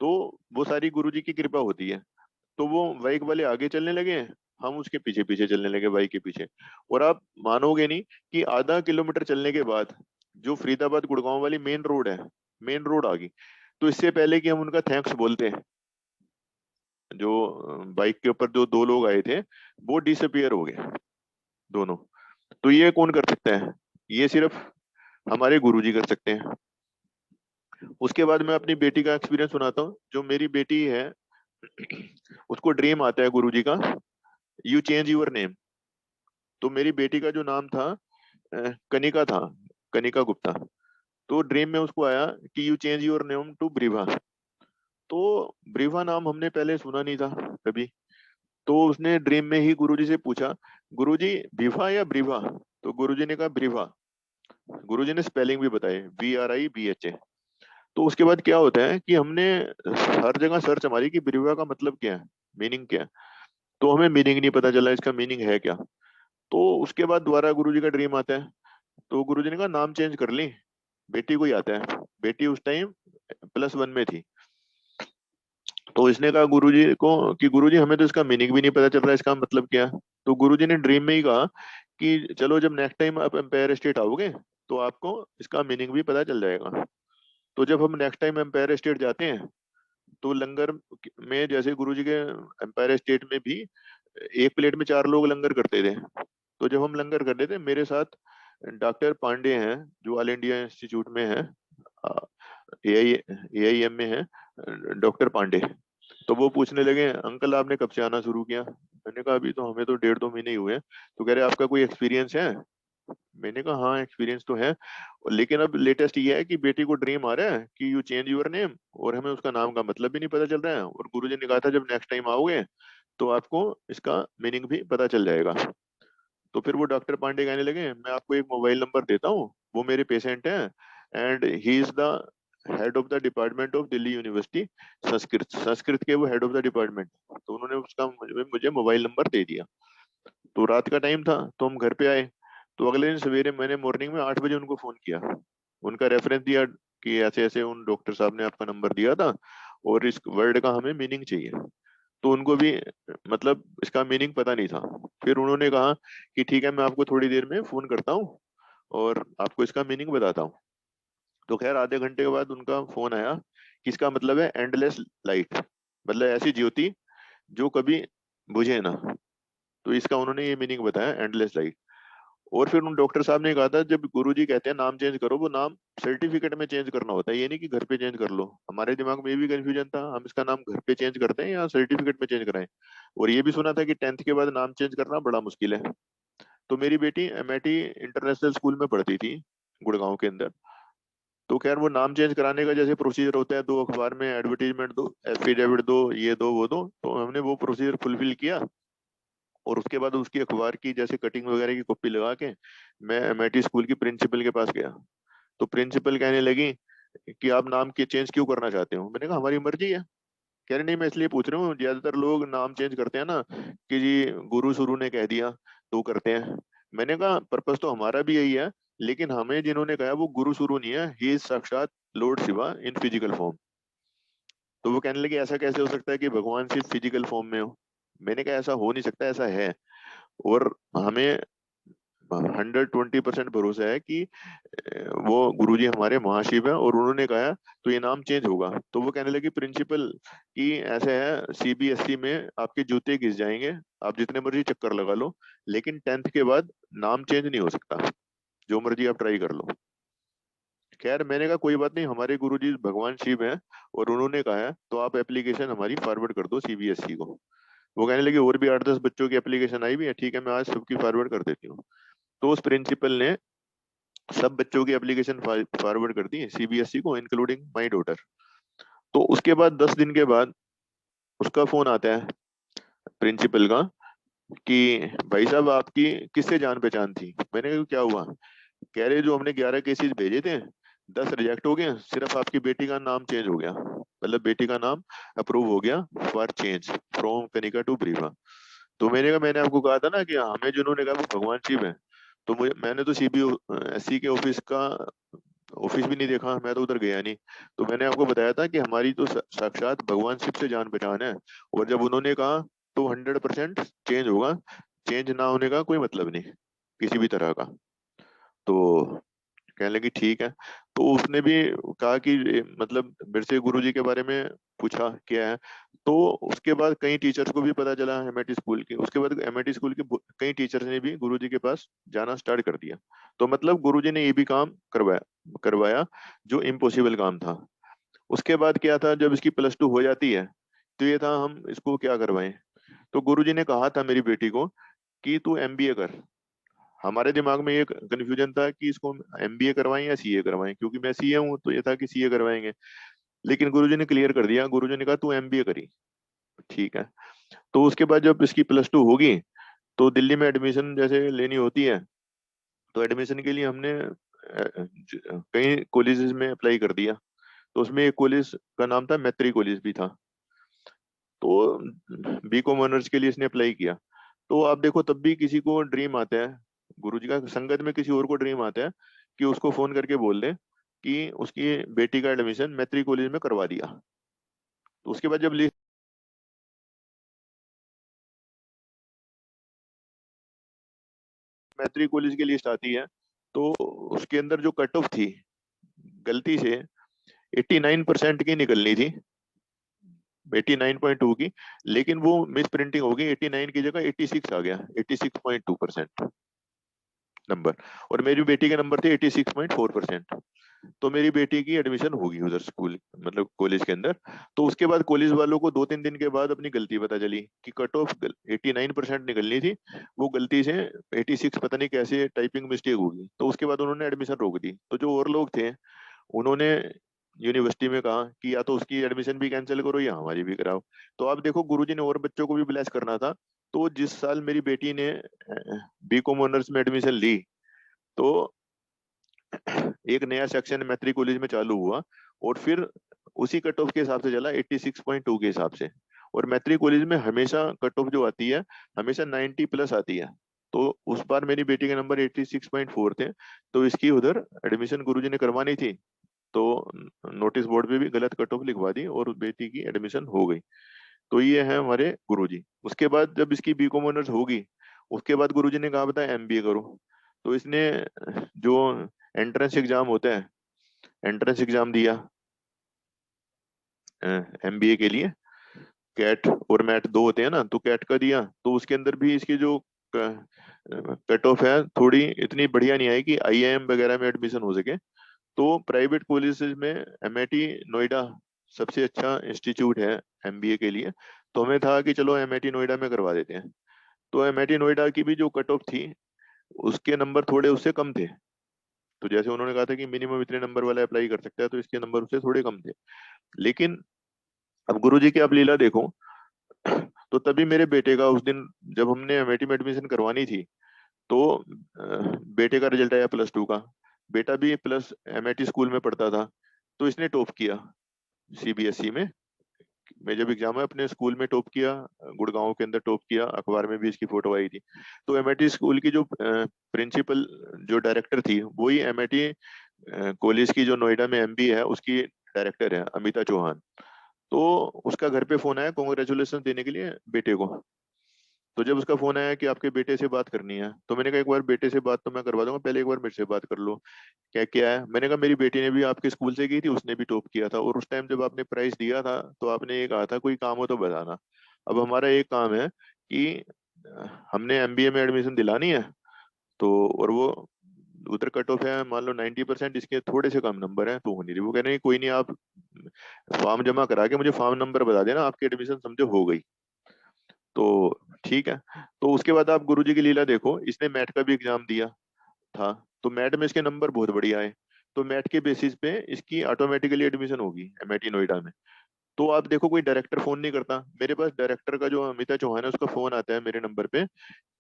तो वो सारी गुरुजी की कृपा होती है। तो वो बाइक वाले आगे चलने लगे, हम उसके पीछे पीछे चलने लगे बाइक के पीछे। और आप मानोगे नहीं कि आधा किलोमीटर चलने के बाद जो फरीदाबाद गुड़गांव वाली मेन रोड है, मेन रोड आ गई। तो इससे पहले कि हम उनका थैंक्स बोलते हैं, जो बाइक के ऊपर जो दो लोग आए थे वो डिसअपियर हो गए दोनों। तो ये कौन कर सकता है? ये सिर्फ हमारे गुरुजी कर सकते हैं। उसके बाद मैं अपनी बेटी का एक्सपीरियंस सुनाता हूँ। जो मेरी बेटी है, उसको ड्रीम आता है गुरुजी का, यू चेंज यूर नेम। तो मेरी बेटी का जो नाम था कनिका था, कनिका गुप्ता। तो ड्रीम में उसको आया कि you change your name to Briva. तो ब्रिवा नाम हमने पहले सुना नहीं था कभी। तो उसने ड्रीम में ही गुरुजी से पूछा, गुरुजी विभा या ब्रिवा? तो गुरुजी ने कहा ब्रिवा। गुरुजी ने स्पेलिंग भी बताए, VRIVHA। तो उसके बाद क्या होता है कि हमने हर जगह सर्च हमारी कि ब्रिवा का मतलब क्या है, मीनिंग क्या है। तो हमें मीनिंग नहीं पता चला इसका मीनिंग है क्या। तो उसके बाद दोबारा गुरुजी का ड्रीम आता है। तो गुरुजी ने कहा नाम चेंज कर ली, बेटी को ही आता है। बेटी उस टाइम +1 में थी। तो इसने कहा गुरुजी को कि गुरुजी हमें तो इसका मीनिंग भी नहीं पता चल रहा है, इसका मतलब क्या है। तो गुरुजी ने ड्रीम में ही कहा कि चलो जब नेक्स्ट टाइम आप एम्पायर स्टेट आओगे तो आपको इसका मीनिंग भी पता चल जाएगा। तो जब हम नेक्स्ट टाइम एम्पायर स्टेट जाते हैं तो लंगर में, जैसे गुरुजी के एम्पायर स्टेट में भी एक प्लेट में 4 लोग लंगर करते थे। तो जब हम लंगर कर रहे थे, मेरे साथ डॉक्टर पांडे हैं जो ऑल इंडिया इंस्टीट्यूट में है, AIM में है, डॉक्टर पांडे। तो वो पूछने लगे, अंकल आपने कब से आना शुरू किया? मैंने कहा अभी तो हमें तो 1.5 2 महीने ही हुए हैं। तो कह रहे आपका कोई एक्सपीरियंस है? मैंने कहा हाँ एक्सपीरियंस तो है, लेकिन अब लेटेस्ट ये है कि बेटी को ड्रीम आ रहा है कि यू चेंज यूर नेम, और हमें उसका नाम का मतलब भी नहीं पता चल रहा है, और गुरुजी ने कहा था जब नेक्स्ट टाइम आओगे तो आपको इसका मीनिंग भी पता चल जाएगा। तो फिर वो डॉक्टर पांडे कहने लगे, मैं आपको एक मोबाइल नंबर देता हूँ, वो मेरे पेशेंट हैं, and he is the head of the department of Delhi university, Sanskrit, Sanskrit के वो हेड ऑफ द डिपार्टमेंट। तो उन्होंने उसका मुझे मोबाइल नंबर दे दिया। तो रात का टाइम था तो हम घर पे आए। तो अगले दिन सवेरे मैंने मॉर्निंग में 8 बजे उनको फोन किया, उनका रेफरेंस दिया कि ऐसे ऐसे उन डॉक्टर साहब ने आपका नंबर दिया था और इस वर्ड का हमें मीनिंग चाहिए। तो उनको भी मतलब इसका मीनिंग पता नहीं था। फिर उन्होंने कहा कि ठीक है मैं आपको थोड़ी देर में फोन करता हूँ और आपको इसका मीनिंग बताता हूँ। तो खैर आधे घंटे के बाद उनका फोन आया कि इसका मतलब है एंडलेस लाइट, मतलब ऐसी ज्योति जो कभी बुझे ना। तो इसका उन्होंने ये मीनिंग बताया, एंडलेस लाइट। और फिर उन डॉक्टर साहब ने कहा था जब गुरुजी कहते हैं नाम चेंज करो, वो नाम सर्टिफिकेट में चेंज करना होता है, ये नहीं कि घर पे चेंज कर लो। हमारे दिमाग में ये भी कंफ्यूजन था, हम इसका नाम घर पे चेंज करते हैं या सर्टिफिकेट में चेंज कराएं। और ये भी सुना था कि 10th के बाद नाम चेंज करना बड़ा मुश्किल है। तो मेरी बेटी MIT इंटरनेशनल स्कूल में पढ़ती थी गुड़गांव के अंदर। तो खैर वो नाम चेंज कराने का जैसे प्रोसीजर होता है, दो अखबार में एडवर्टीजमेंट दो, एफिडेविट दो, ये दो वो दो, तो हमने वो प्रोसीजर फुलफिल किया। और उसके बाद उसकी अखबार की जैसे कटिंग वगैरह की कॉपी लगा के मैं MIT स्कूल की प्रिंसिपल के पास गया। तो प्रिंसिपल कहने लगी कि आप नाम के चेंज क्यों करना चाहते हो? मैंने कहा हमारी मर्जी है। कह रहे नहीं मैं इसलिए पूछ रहा हूँ, ज्यादातर लोग नाम चेंज करते हैं ना कि जी गुरु शुरू ने कह दिया तो करते हैं। मैंने कहा पर्पस तो हमारा भी यही है, लेकिन हमें जिन्होंने कहा वो गुरु शुरू नहीं है, ही इज साक्षात Lord Shiva in physical form. तो वो कहने लगे ऐसा कैसे हो सकता है कि भगवान सिर्फ फिजिकल फॉर्म में हो? मैंने कहा ऐसा हो नहीं सकता, ऐसा है। और हमें 120% भरोसा है कि वो गुरुजी हमारे महाशिव है, और उन्होंने कहा तो ये नाम चेंज होगा। तो वो कहने लगी प्रिंसिपल कि ऐसे है, सीबीएसई में आपके जूते घिस जाएंगे, आप जितने मर्जी चक्कर लगा लो, लेकिन 10th के बाद नाम चेंज नहीं हो सकता, जो मर्जी आप ट्राई कर लो। खैर मैंने कहा कोई बात नहीं, हमारे गुरुजी भगवान शिव हैं, और उन्होंने कहा है तो आप एप्लीकेशन हमारी फॉरवर्ड कर दो सीबीएसई को। वो कहने लगे और भी 8-10 बच्चों की एप्लीकेशन आई भी है, ठीक है मैं आज सबकी फॉरवर्ड कर देती हूँ। तो उस प्रिंसिपल ने सब बच्चों की एप्लीकेशन फॉरवर्ड कर दी सीबीएसई को, इंक्लूडिंग माई डॉटर। तो उसके बाद 10 दिन के बाद उसका फोन आता है प्रिंसिपल का कि भाई साहब आपकी किससे जान पहचान थी। मैंने कहा क्या हुआ। कह रहे जो हमने 11 केसेस भेजे थे 10 रिजेक्ट हो गए, सिर्फ आपकी बेटी का नाम चेंज हो गया, मतलब बेटी का नाम अप्रूव हो गया for change from Kanika to Briva. तो मैंने कहा मैंने आपको कहा था ना कि हमें जिन्होंने कहा वो भगवान शिव है। तो मुझे मैंने तो सीबीएसई के ऑफिस भी नहीं देखा, मैं तो उधर गया नहीं। तो मैंने आपको बताया था कि हमारी तो साक्षात भगवान शिव से जान पहचान है, और जब उन्होंने कहा तो 100% चेंज होगा, चेंज ना होने का कोई मतलब नहीं किसी भी तरह का। तो कहने लगी ठीक है। तो उसने भी कहा कि मतलब मेरे से गुरुजी के बारे में पूछा क्या है। तो उसके बाद कई टीचर्स को भी पता चला एमआईटी स्कूल के, उसके बाद एमआईटी स्कूल के कई टीचर्स ने भी गुरुजी के पास जाना स्टार्ट कर दिया। तो मतलब गुरुजी ने ये भी काम करवाया करवाया जो इम्पॉसिबल काम था। उसके बाद क्या था, जब इसकी +2 हो जाती है तो ये था हम इसको क्या करवाएं। तो गुरुजी ने कहा था मेरी बेटी को कि तू एमबीए कर। हमारे दिमाग में ये कंफ्यूजन था कि इसको एमबीए करवाएं या सीए करवाएं, क्योंकि मैं सीए हूं तो ये था कि सीए करवाएंगे। लेकिन गुरुजी ने क्लियर कर दिया, गुरुजी ने कहा तू एमबीए करी। ठीक है। तो उसके बाद जब इसकी +2 होगी तो दिल्ली में एडमिशन जैसे लेनी होती है, तो एडमिशन के लिए हमने कई कॉलेजेस में अप्लाई कर दिया। तो उसमें एक कॉलेज का नाम था मैत्री कॉलेज भी था। तो बीकॉम ऑनर्स के लिए इसने अप्लाई किया। तो आप देखो तब भी किसी को ड्रीम आता है, गुरुजी का संगत में किसी और को ड्रीम आता है कि उसको फोन करके बोल दे कि उसकी बेटी का एडमिशन मैत्री कॉलेज में करवा दिया। तो उसके बाद जब लिस्ट मैत्री कॉलेज की लिस्ट आती है, तो उसके अंदर जो कट ऑफ थी गलती से 89% की निकलनी थी, 89.2 की। लेकिन वो मिस प्रिंटिंग हो गई, 89 की जगह 86 आ गया, 86.2% नंबर। और मेरी बेटी के नंबर थे 86.4%। तो मेरी बेटी की एडमिशन होगी उधर स्कूल, मतलब कॉलेज के अंदर। तो उसके बाद कॉलेज वालों को 2-3 दिन के बाद अपनी गलती पता चली कि कट ऑफ 89% निकलनी थी, वो गलती से 86 पता नहीं कैसे टाइपिंग मिस्टेक होगी। तो उसके बाद उन्होंने एडमिशन रोक दी। तो जो और लोग थे उन्होंने यूनिवर्सिटी में कहा कि या तो उसकी एडमिशन भी कैंसिल करो या हमारी भी कराओ। तो आप देखो गुरुजी ने और बच्चों को भी ब्लेस करना था। तो जिस साल मेरी बेटी ने बीकॉम ऑनर्स में एडमिशन ली, तो एक नया सेक्शन मैत्री कॉलेज में चालू हुआ, और फिर उसी कट ऑफ के हिसाब से चला 86.2 के हिसाब से। और मैत्री कॉलेज में हमेशा कट ऑफ जो आती है हमेशा 90+ आती है। तो उस बार मेरी बेटी के नंबर 86.4 थे, तो इसकी उधर एडमिशन गुरुजी ने करवानी थी। तो नोटिस बोर्ड पे भी गलत कट ऑफ लिखवा दी और बेटी की एडमिशन हो गई। तो ये है हमारे गुरुजी। उसके बाद जब इसकी बीकॉम ऑनर्स होगी, उसके बाद गुरुजी ने कहा बता एमबीए करो। तो इसने जो एंट्रेंस एग्जाम होता है, एंट्रेंस एग्जाम दिया एमबीए के लिए। कैट और मैट दो होते हैं ना, तो कैट का दिया। तो उसके अंदर भी इसकी जो कट ऑफ है थोड़ी इतनी बढ़िया नहीं आई कि आईआईएम वगैरह में एडमिशन हो सके। तो प्राइवेट कॉलेजेस में एमआईटी नोएडा सबसे अच्छा इंस्टीट्यूट है एमबीए के लिए। तो हमें था कि चलो एमआईटी नोएडा में करवा देते हैं। तो एमआईटी नोएडा की भी जो कट ऑफ थी उसके नंबर थोड़े उससे कम थे। तो जैसे उन्होंने कहा था कि मिनिमम इतने नंबर वाला अप्लाई कर सकता है, तो इसके नंबर उससे थोड़े कम थे। लेकिन अब गुरुजी की आप लीला देखो। तो तभी मेरे बेटे का उस दिन जब हमने एमआईटी में एडमिशन करवानी थी, तो बेटे का रिजल्ट आया +2 का। बेटा भी प्लस एमआईटी स्कूल में पढ़ता था, तो इसने टॉप किया सीबीएसई में जब एग्जाम है अपने स्कूल में टॉप किया, गुड़गांव के अंदर टॉप किया, अखबार में भी इसकी फोटो आई थी। तो एमआईटी स्कूल की जो प्रिंसिपल जो डायरेक्टर थी वही एमआईटी कॉलेज की जो नोएडा में एमबी है उसकी डायरेक्टर है अमिता चौहान। तो उसका घर पे फोन आया कॉन्ग्रेचुलेशन देने के लिए बेटे को। तो जब उसका फोन आया कि आपके बेटे से बात करनी है, तो मैंने कहा एक बार बेटे से बात तो मैं करवा दूंगा, पहले एक बार मेरे से बात कर लो। क्या क्या है? मैंने कहा मेरी बेटी ने भी आपके स्कूल से की थी, उसने भी टॉप किया था, और उस टाइम जब आपने प्राइज दिया था तो आपने ये कहा था कोई काम हो तो बताना। अब हमारा एक काम है कि हमने एमबीए में एडमिशन दिलानी है, तो और वो उधर कट ऑफ है मान लो 90%, इसके थोड़े से कम नंबर है तो हो नहीं रही। वो कह रहे हैं कोई नहीं, आप फॉर्म जमा करा के मुझे फॉर्म नंबर बता देना, आपकी एडमिशन समझो हो गई। तो ठीक है। तो उसके बाद आप गुरुजी की लीला देखो, इसने मैट का भी एग्जाम दिया था, तो मैट में इसके नंबर बहुत बढ़िया आए, तो मैट के बेसिस पे इसकी ऑटोमेटिकली एडमिशन होगी एमआईटी नोएडा में। तो आप देखो कोई डायरेक्टर फोन नहीं करता मेरे पास, डायरेक्टर का जो अमिता चौहान है उसका फोन आता है मेरे नंबर पे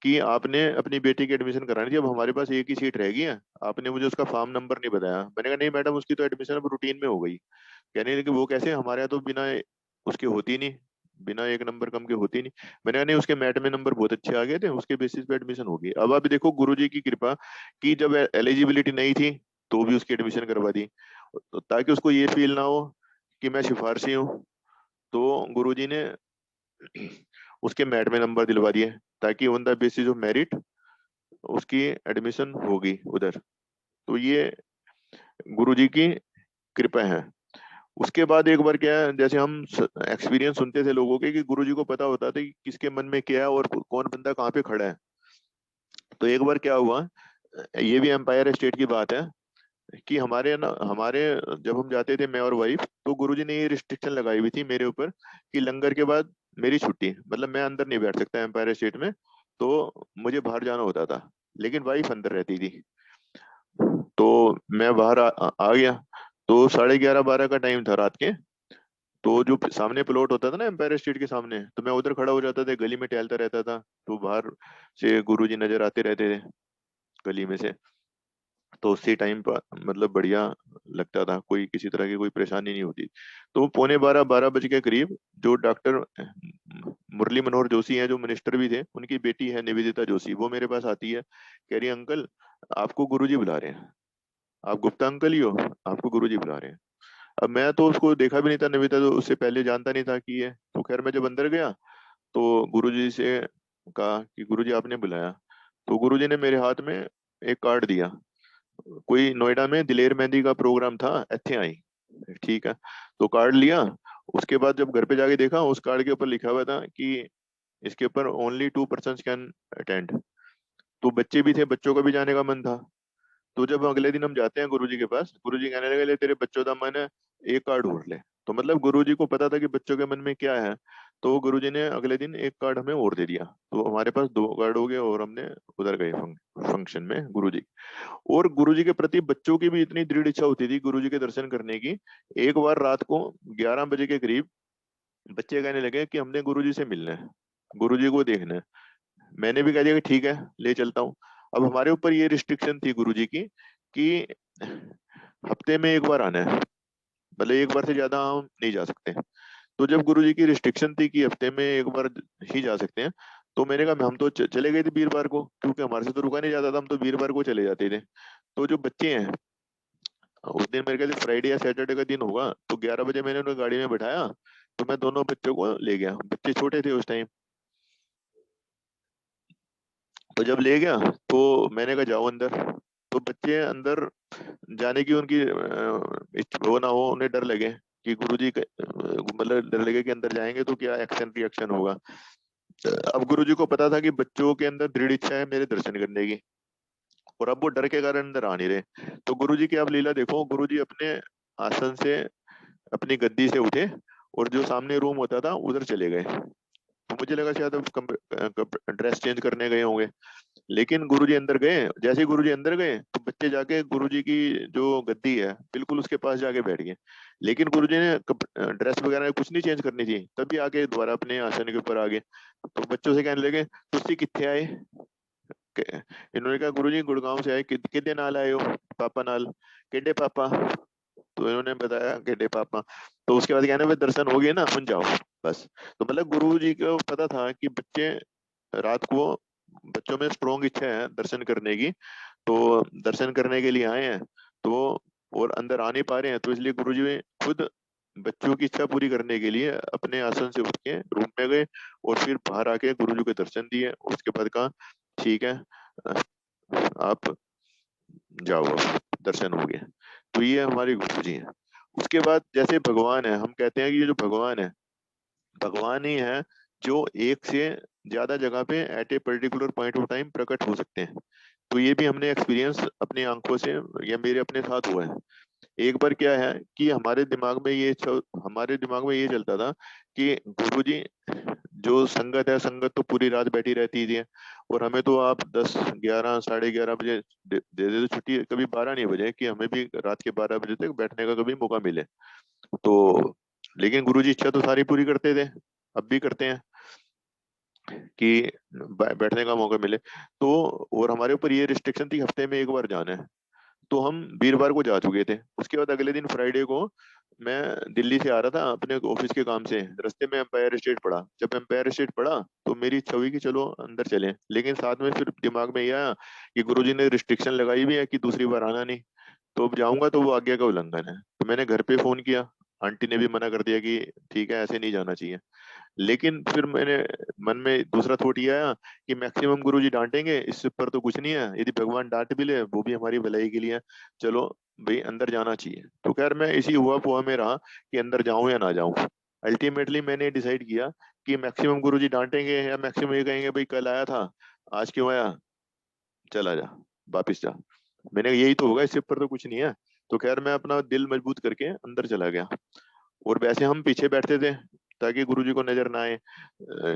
कि आपने अपनी बेटी की एडमिशन करानी थी, अब हमारे पास एक ही सीट रहेगी है, आपने मुझे उसका फॉर्म नंबर नहीं बताया। मैंने कहा नहीं मैडम, उसकी तो एडमिशन अब रूटीन में हो गई। कहने लगे वो कैसे, हमारे यहाँ तो बिना उसके होती नहीं, बिना एक नंबर कम के होती नहीं। मैंने कहा नहीं, उसके मैट में नंबर बहुत अच्छे आ गए थे, उसके बेसिस पे एडमिशन होगी। अब आप देखो गुरुजी की कृपा कि जब एलिजिबिलिटी नहीं थी तो भी उसकी एडमिशन करवा दी, तो ताकि उसको ये फील ना हो कि मैं सिफारशी हूँ। तो गुरुजी ने उसके मैट में नंबर दिलवा दिए, ताकि on the basis of merit उसकी एडमिशन होगी उधर। तो ये गुरुजी की कृपा है। उसके बाद एक बार क्या है, जैसे हम एक्सपीरियंस सुनते थे लोगों के कि गुरुजी को पता होता था कि किसके मन में क्या है और कौन बंदा कहाँ पे खड़ा है। तो एक बार क्या हुआ, ये भी एम्पायर स्टेट की बात है कि हमारे जब हम जाते थे मैं और वाइफ, तो गुरुजी ने ये रिस्ट्रिक्शन लगाई हुई थी मेरे ऊपर कि लंगर के बाद मेरी छुट्टी, मतलब मैं अंदर नहीं बैठ सकता एम्पायर स्टेट में, तो मुझे बाहर जाना होता था, लेकिन वाइफ अंदर रहती थी। तो मैं बाहर आ गया, तो 11:30 12 का टाइम था रात के। तो जो सामने प्लॉट होता था ना एम्पायर स्टेट के सामने, तो मैं उधर खड़ा हो जाता था, गली में टहलता रहता था, तो बाहर से गुरुजी नजर आते रहते थे गली में से। तो उसी टाइम पर मतलब बढ़िया लगता था, कोई किसी तरह की कोई परेशानी नहीं होती। तो 11:45 12 बजे के करीब जो डॉक्टर मुरली मनोहर जोशी हैं, जो मिनिस्टर भी थे, उनकी बेटी है निवेदिता जोशी, वो मेरे पास आती है, कह रही है अंकल आपको गुरुजी बुला रहे हैं, आप गुप्ता अंकल ही हो, आपको गुरुजी बुला रहे हैं। अब मैं तो उसको देखा भी नहीं था, निवेदिता तो उससे पहले जानता नहीं था कि ये, तो खैर मैं जब अंदर गया तो गुरुजी से कहा कि गुरुजी आपने बुलाया। तो गुरुजी ने मेरे हाथ में एक कार्ड दिया, कोई नोएडा में दिलेर मेहंदी का प्रोग्राम था, ਇੱਥੇ आई। ठीक है, तो कार्ड लिया। उसके बाद जब घर पे जाके देखा, उस कार्ड के ऊपर लिखा हुआ था कि इसके ऊपर ओनली 2 पर्सन कैन अटेंड। तो बच्चे भी थे, बच्चों का भी जाने का मन था। तो जब अगले दिन हम जाते हैं गुरुजी के पास, गुरुजी कहने लगे ले तेरे बच्चों का मन है, एक कार्ड और ले। तो मतलब गुरुजी को पता था कि बच्चों के मन में क्या है, तो गुरुजी ने अगले दिन एक कार्ड हमें और दे दिया, तो हमारे पास 2 कार्ड हो गए, और हमने उधर गए फंक्शन में गुरुजी। और गुरुजी के प्रति बच्चों की भी इतनी दृढ़ इच्छा होती थी गुरुजी के दर्शन करने की। एक बार रात को 11 बजे के करीब बच्चे कहने लगे कि हमने गुरुजी से मिलना है, गुरुजी को देखना है। मैंने भी कह दिया कि ठीक है ले चलता हूँ। अब हमारे ऊपर ये रिस्ट्रिक्शन थी गुरुजी की कि हफ्ते में एक बार आना है, मतलब एक बार से ज्यादा हम नहीं जा सकते। तो जब गुरुजी की रिस्ट्रिक्शन थी कि हफ्ते में एक बार ही जा सकते हैं, तो मैंने कहा हम तो चले गए थे वीरवार को, क्योंकि हमारे से तो रुका नहीं जाता था, हम तो वीरवार को चले जाते थे। तो जो बच्चे हैं, उस दिन मेरे ख्याल से फ्राइडे या सैटरडे का दिन होगा, तो 11 बजे मैंने उन्हें गाड़ी में बैठाया, तो मैं दोनों बच्चों को ले गया, बच्चे छोटे थे उस टाइम। तो जब ले गया तो मैंने कहा जाओ अंदर। तो बच्चे अंदर जाने की उनकी वो ना हो, उन्हें डर लगे कि गुरुजी मतलब डर लगे कि अंदर जाएंगे तो क्या एक्शन रिएक्शन होगा। अब गुरुजी को पता था कि बच्चों के अंदर दृढ़ इच्छा है मेरे दर्शन करने की, और अब वो डर के कारण अंदर आ नहीं रहे। तो गुरुजी की आप लीला देखो, गुरुजी अपने आसन से, अपनी गद्दी से उठे, और जो सामने रूम होता था उधर चले गए। तो मुझे लगा शायद अब ड्रेस चेंज करने गए होंगे, लेकिन गुरुजी अंदर गए। जैसे ही गुरुजी अंदर गए तो बच्चे जाके गुरुजी की जो गद्दी है बिल्कुल उसके पास जाके बैठ गए। लेकिन गुरुजी ने ड्रेस वगैरह कुछ नहीं चेंज करनी थी, तभी आके दोबारा अपने आसन के ऊपर आ गए। तो बच्चों से कहने लगे तुसी कितने आए? इन्होंने कहा गुरुजी गुड़गांव से आए। कितने नाल आए हो? पापा नाल। केडे पापा? तो इन्होंने बताया केडे पापा। तो उसके बाद कहने दर्शन हो गए ना, सुन जाओ बस। तो मतलब गुरु जी को पता था कि बच्चे रात को, बच्चों में स्ट्रोंग इच्छा है दर्शन करने की, तो दर्शन करने के लिए आए हैं। तो और अंदर आ नहीं पा रहे हैं, तो इसलिए गुरुजी खुद बच्चों की इच्छा पूरी करने के लिए अपने आसन से उठ के रूम में गए और फिर बाहर आके गुरुजी के दर्शन दिए। उसके बाद कहा ठीक है, आप जाओ, अब दर्शन हो गए। तो ये हमारे गुरु जी हैं। उसके बाद जैसे भगवान है, हम कहते हैं कि ये जो भगवान है, भगवान ही है जो एक से ज्यादा जगह पे at a particular point of time प्रकट हो सकते हैं। तो ये भी हमने एक्सपीरियंस अपनी आंखों से, या मेरे अपने साथ हुआ है। एक बार क्या है कि हमारे दिमाग में ये चलता था कि गुरुजी, जो संगत है, संगत तो पूरी रात बैठी रहती थी, और हमें तो आप 10, 11, साढ़े 11 बजे दे दे तो छुट्टी, कभी 12 नहीं बजे कि हमें भी रात के 12 बजे तक बैठने का कभी मौका मिले। तो लेकिन गुरुजी इच्छा तो सारी पूरी करते थे, अब भी करते हैं कि बैठने का मौका मिले। तो और हमारे ऊपर ये रिस्ट्रिक्शन थी, हफ्ते में एक बार जाना है। तो हम वीरवार को जा चुके थे। उसके बाद अगले दिन फ्राइडे को मैं दिल्ली से आ रहा था अपने ऑफिस के काम से, रास्ते में एम्पायर स्टेट पड़ा। जब एम्पायर स्टेट पड़ा तो मेरी इच्छा हुई कि चलो अंदर चलें, लेकिन साथ में फिर दिमाग में ये आया कि गुरुजी ने रिस्ट्रिक्शन लगाई भी है कि दूसरी बार आना नहीं, तो अब जाऊंगा तो वो आज्ञा का उल्लंघन है। तो मैंने घर पे फोन किया, आंटी ने भी मना कर दिया कि ठीक है, ऐसे नहीं जाना चाहिए। लेकिन फिर मैंने मन में दूसरा थॉट ये आया कि मैक्सिमम गुरुजी डांटेंगे, इससे ऊपर तो कुछ नहीं है, यदि भगवान डांट भी ले वो भी हमारी भलाई के लिए है, चलो भाई अंदर जाना चाहिए। तो खैर मैं इसी हुआ पुआ में रहा कि अंदर जाऊं या ना जाऊं। अल्टीमेटली मैंने डिसाइड किया कि मैक्सिमम गुरुजी डांटेंगे या मैक्सिमम ये कहेंगे भाई कल आया था, आज क्यों आया, चला जा, वापिस जा। मैंने कहा, यही तो होगा, इससे ऊपर तो कुछ नहीं है। तो खैर मैं अपना दिल मजबूत करके अंदर चला गया। और वैसे हम पीछे बैठते थे ताकि गुरुजी को नजर ना आए,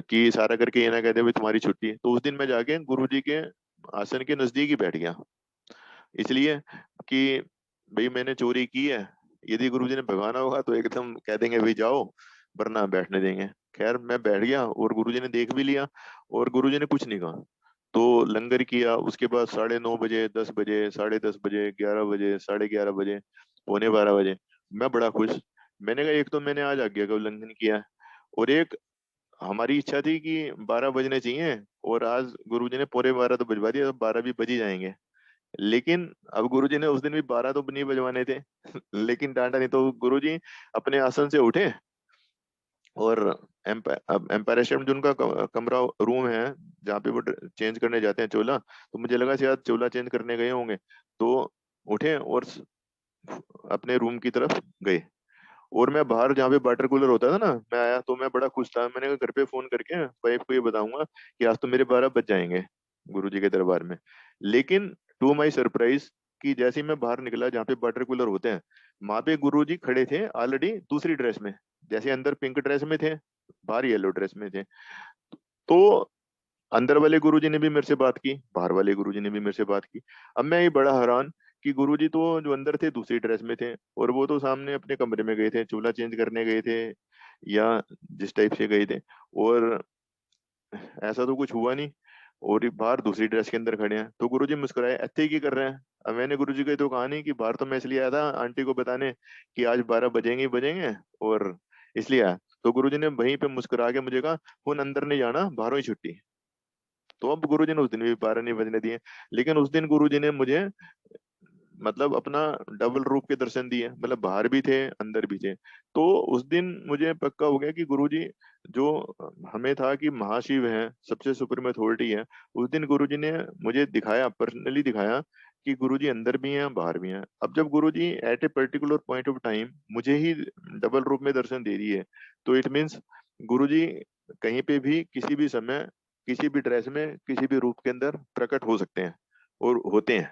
कि सारा करके ये ना कह दे भाई तुम्हारी छुट्टी है। तो उस दिन मैं जाके गुरुजी के आसन के नजदीक ही बैठ गया, इसलिए कि भाई मैंने चोरी की है, यदि गुरुजी ने भगाना होगा तो एकदम कह देंगे भाई जाओ, वरना बैठने देंगे। खैर मैं बैठ गया और गुरुजी ने देख भी लिया, और गुरुजी ने कुछ नहीं कहा। तो लंगर किया, उसके बाद 9:30 बजे, 10 बजे, 10:30 बजे, 11 बजे, 11:30 बजे, पौने 12 बजे, मैं बड़ा खुश। मैंने कहा एक तो मैंने आज आज्ञा का उल्लंघन किया है, और एक हमारी इच्छा थी कि 12 बजने चाहिए, और आज गुरुजी ने पौने 12 तो बजवा दिया, तो 12 भी बज ही जाएंगे। लेकिन अब गुरुजी ने उस दिन भी 12 तो नहीं बजवाने थे लेकिन डांटा नहीं। तो गुरुजी अपने आसन से उठे, और एम्पायर स्टेट में जो उनका कमरा रूम है जहाँ पे वो चेंज करने जाते हैं चोला, तो मुझे लगा शायद चोला चेंज करने गए होंगे। तो उठे और अपने रूम की तरफ गए। और मैं बाहर जहाँ पे वाटर कूलर होता था ना, मैं आया तो मैं बड़ा खुश था। मैंने कहा घर पे फोन करके वाइफ को ये बताऊंगा कि आज तो मेरे 12 बज जाएंगे गुरुजी के दरबार में। लेकिन टू माई सरप्राइज, कि जैसे ही मैं बाहर निकला जहाँ पे वाटर कूलर होते हैं, वहां पे गुरुजी खड़े थे ऑलरेडी दूसरी ड्रेस में। जैसे अंदर पिंक ड्रेस में थे, बाहर येलो ड्रेस में थे। तो अंदर वाले गुरुजी ने भी मेरे से बात की, बाहर वाले गुरुजी ने भी मेरे से बात की। अब मैं ये बड़ा हैरान कि गुरुजी तो जो अंदर थे दूसरी ड्रेस में थे, और वो तो सामने अपने कमरे में गए थे, चूल्हा चेंज करने गए थे या जिस टाइप से गए थे, और ऐसा तो कुछ हुआ नहीं। और ये बाहर दूसरी ड्रेस के अंदर खड़े हैं। तो गुरुजी मुस्कुराए, ऐसे की कर रहे हैं। अब मैंने गुरुजी को तो कहा नहीं कि बाहर तो मैं इसलिए आया था आंटी को बताने कि आज 12 बजेंगे ही बजेंगे, और इसलिए आया। तो गुरुजी ने वहीं पे मुस्कुरा के मुझे कहा, हुन अंदर नहीं जाना, बाहरों ही छुट्टी। तो अब गुरुजी ने उस दिन भी 12 नहीं बजने दिए। लेकिन उस दिन गुरुजी ने मुझे मतलब अपना डबल रूप के दर्शन दिए, मतलब बाहर भी थे अंदर भी थे। तो उस दिन मुझे पक्का हो गया कि गुरुजी जो हमें था कि महाशिव है, सबसे सुप्रीम अथॉरिटी है, उस दिन गुरुजी ने मुझे दिखाया, पर्सनली दिखाया कि गुरुजी अंदर भी हैं बाहर भी हैं। अब जब Guruji at a particular point of time मुझे ही डबल रूप में दर्शन दे दिए, तो इट मीन्स गुरुजी कहीं पे भी किसी भी समय किसी भी ड्रेस में किसी भी रूप के अंदर प्रकट हो सकते हैं, और होते हैं।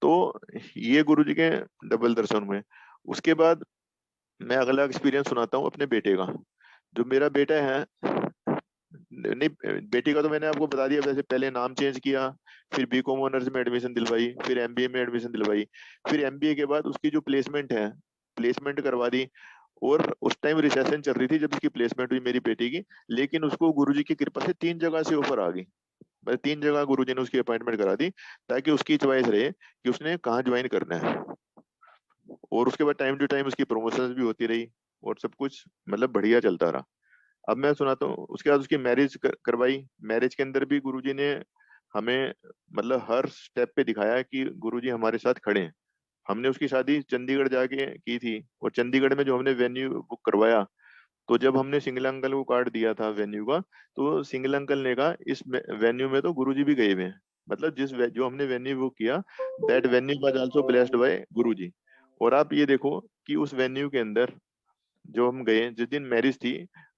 तो ये गुरुजी के डबल दर्शन हुए। उसके बाद मैं अगला एक्सपीरियंस सुनाता हूँ अपने बेटे का। जो मेरा बेटा है, नहीं, बेटी का तो मैंने आपको बता दिया। वैसे पहले नाम चेंज किया, फिर बीकॉम ऑनर्स में एडमिशन दिलवाई, फिर एमबीए में एडमिशन दिलवाई, फिर एमबीए के बाद उसकी जो प्लेसमेंट है, प्लेसमेंट करवा दी। और उस टाइम रिसेशन चल रही थी जब उसकी प्लेसमेंट हुई मेरी बेटी की। लेकिन उसको गुरुजी की कृपा से 3 जगह से ऑफर आ गई। मतलब 3 जगह गुरुजी ने उसकी अपॉइंटमेंट करा दी, ताकि उसकी चॉइस रहे कि उसने कहाँ ज्वाइन करना है। और उसके बाद टाइम टू टाइम उसकी प्रमोशंस भी होती रही, और सब कुछ मतलब बढ़िया चलता रहा। अब मैं सुनाता हूँ, उसके बाद उसकी मैरिज करवाई। मैरिज के अंदर भी गुरुजी ने हमें मतलब हर स्टेप पे दिखाया कि गुरुजी हमारे साथ खड़े हैं। हमने उसकी शादी चंडीगढ़ जाके की थी, और चंडीगढ़ में जो हमने वेन्यू बुक करवाया, तो जब हमने सिंगल अंकल को कार्ड दिया था वेन्यू का, तो सिंगल अंकल ने कहा इस वेन्यू में तो गुरुजी भी गए हुए हैं। मतलब जो हमने वेन्यू बुक किया, that venue was also blessed by Guruji. और आप ये देखो कि उस वेन्यू के अंदर जो हम गए, जिस दिन मैरिज थी,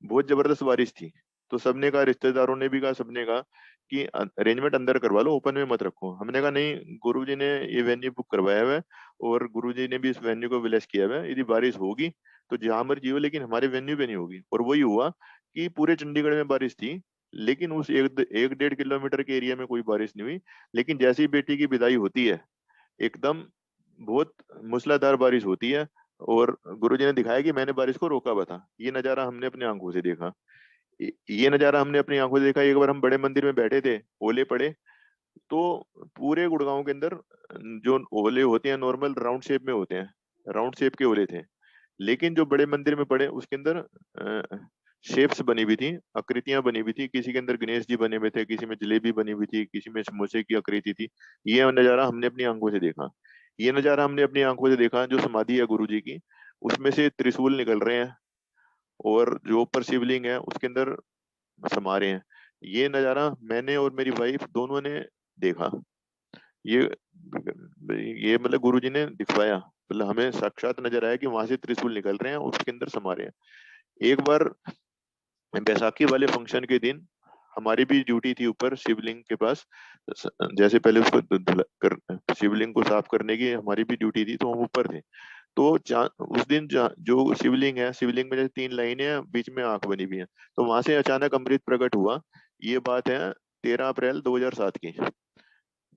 बहुत जबरदस्त बारिश थी। तो सबने कहा, रिश्तेदारों ने भी कहा, सबने कहा कि अरेंजमेंट अंदर करवा लो, ओपन में मत रखो। हमने कहा नहीं, गुरुजी ने ये वेन्यू बुक करवाया हुआ है, और गुरुजी ने भी इस वेन्यू को ब्लेस किया हुआ है। यदि बारिश होगी तो जहां मर्जी हो, लेकिन हमारे वेन्यू पे नहीं होगी। और वही हुआ कि पूरे चंडीगढ़ में बारिश थी, लेकिन उस 1-1.5 किलोमीटर के एरिया में कोई बारिश नहीं हुई। लेकिन जैसी बेटी की विदाई होती है, एकदम बहुत मूसलाधार बारिश होती है। और गुरुजी ने दिखाया कि मैंने बारिश को रोका हुआ था। ये नजारा हमने अपनी आंखों से देखा। ये नजारा हमने अपनी आंखों से देखा। एक बार हम बड़े मंदिर में बैठे थे, ओले पड़े, तो पूरे गुड़गांव के अंदर जो ओले होते हैं नॉर्मल राउंड शेप में होते हैं, राउंड शेप के ओले थे। लेकिन जो बड़े मंदिर में पड़े, उसके अंदर शेप्स बनी हुई थी, आकृतियां बनी हुई थी। किसी के अंदर गणेश जी बने हुए थे, किसी में जलेबी बनी हुई थी, किसी में समोसे की आकृति थी। ये नजारा हमने अपनी आंखों से देखा। ये नजारा हमने अपनी आंखों से देखा। जो समाधि है गुरु जी की, उसमें से त्रिशूल निकल रहे हैं, और जो ऊपर शिवलिंग है उसके अंदर समा रहे हैं। ये नजारा मैंने और मेरी वाइफ दोनों ने देखा। ये ये मतलब गुरुजी ने दिखवाया, मतलब हमें साक्षात नजर आया कि वहां से त्रिशूल निकल रहे हैं, उसके अंदर समा रहे हैं। एक बार बैसाखी वाले फंक्शन के दिन हमारी भी ड्यूटी थी ऊपर शिवलिंग के पास। जैसे पहले उसको शिवलिंग को साफ करने की हमारी भी ड्यूटी थी, तो हम ऊपर थे। तो उस दिन जो शिवलिंग है, शिवलिंग में जैसे 3 लाइनें हैं, बीच में आंख बनी हुई है। तो वहां से अचानक अमृत प्रकट हुआ। ये बात है 13 अप्रैल 2007 की।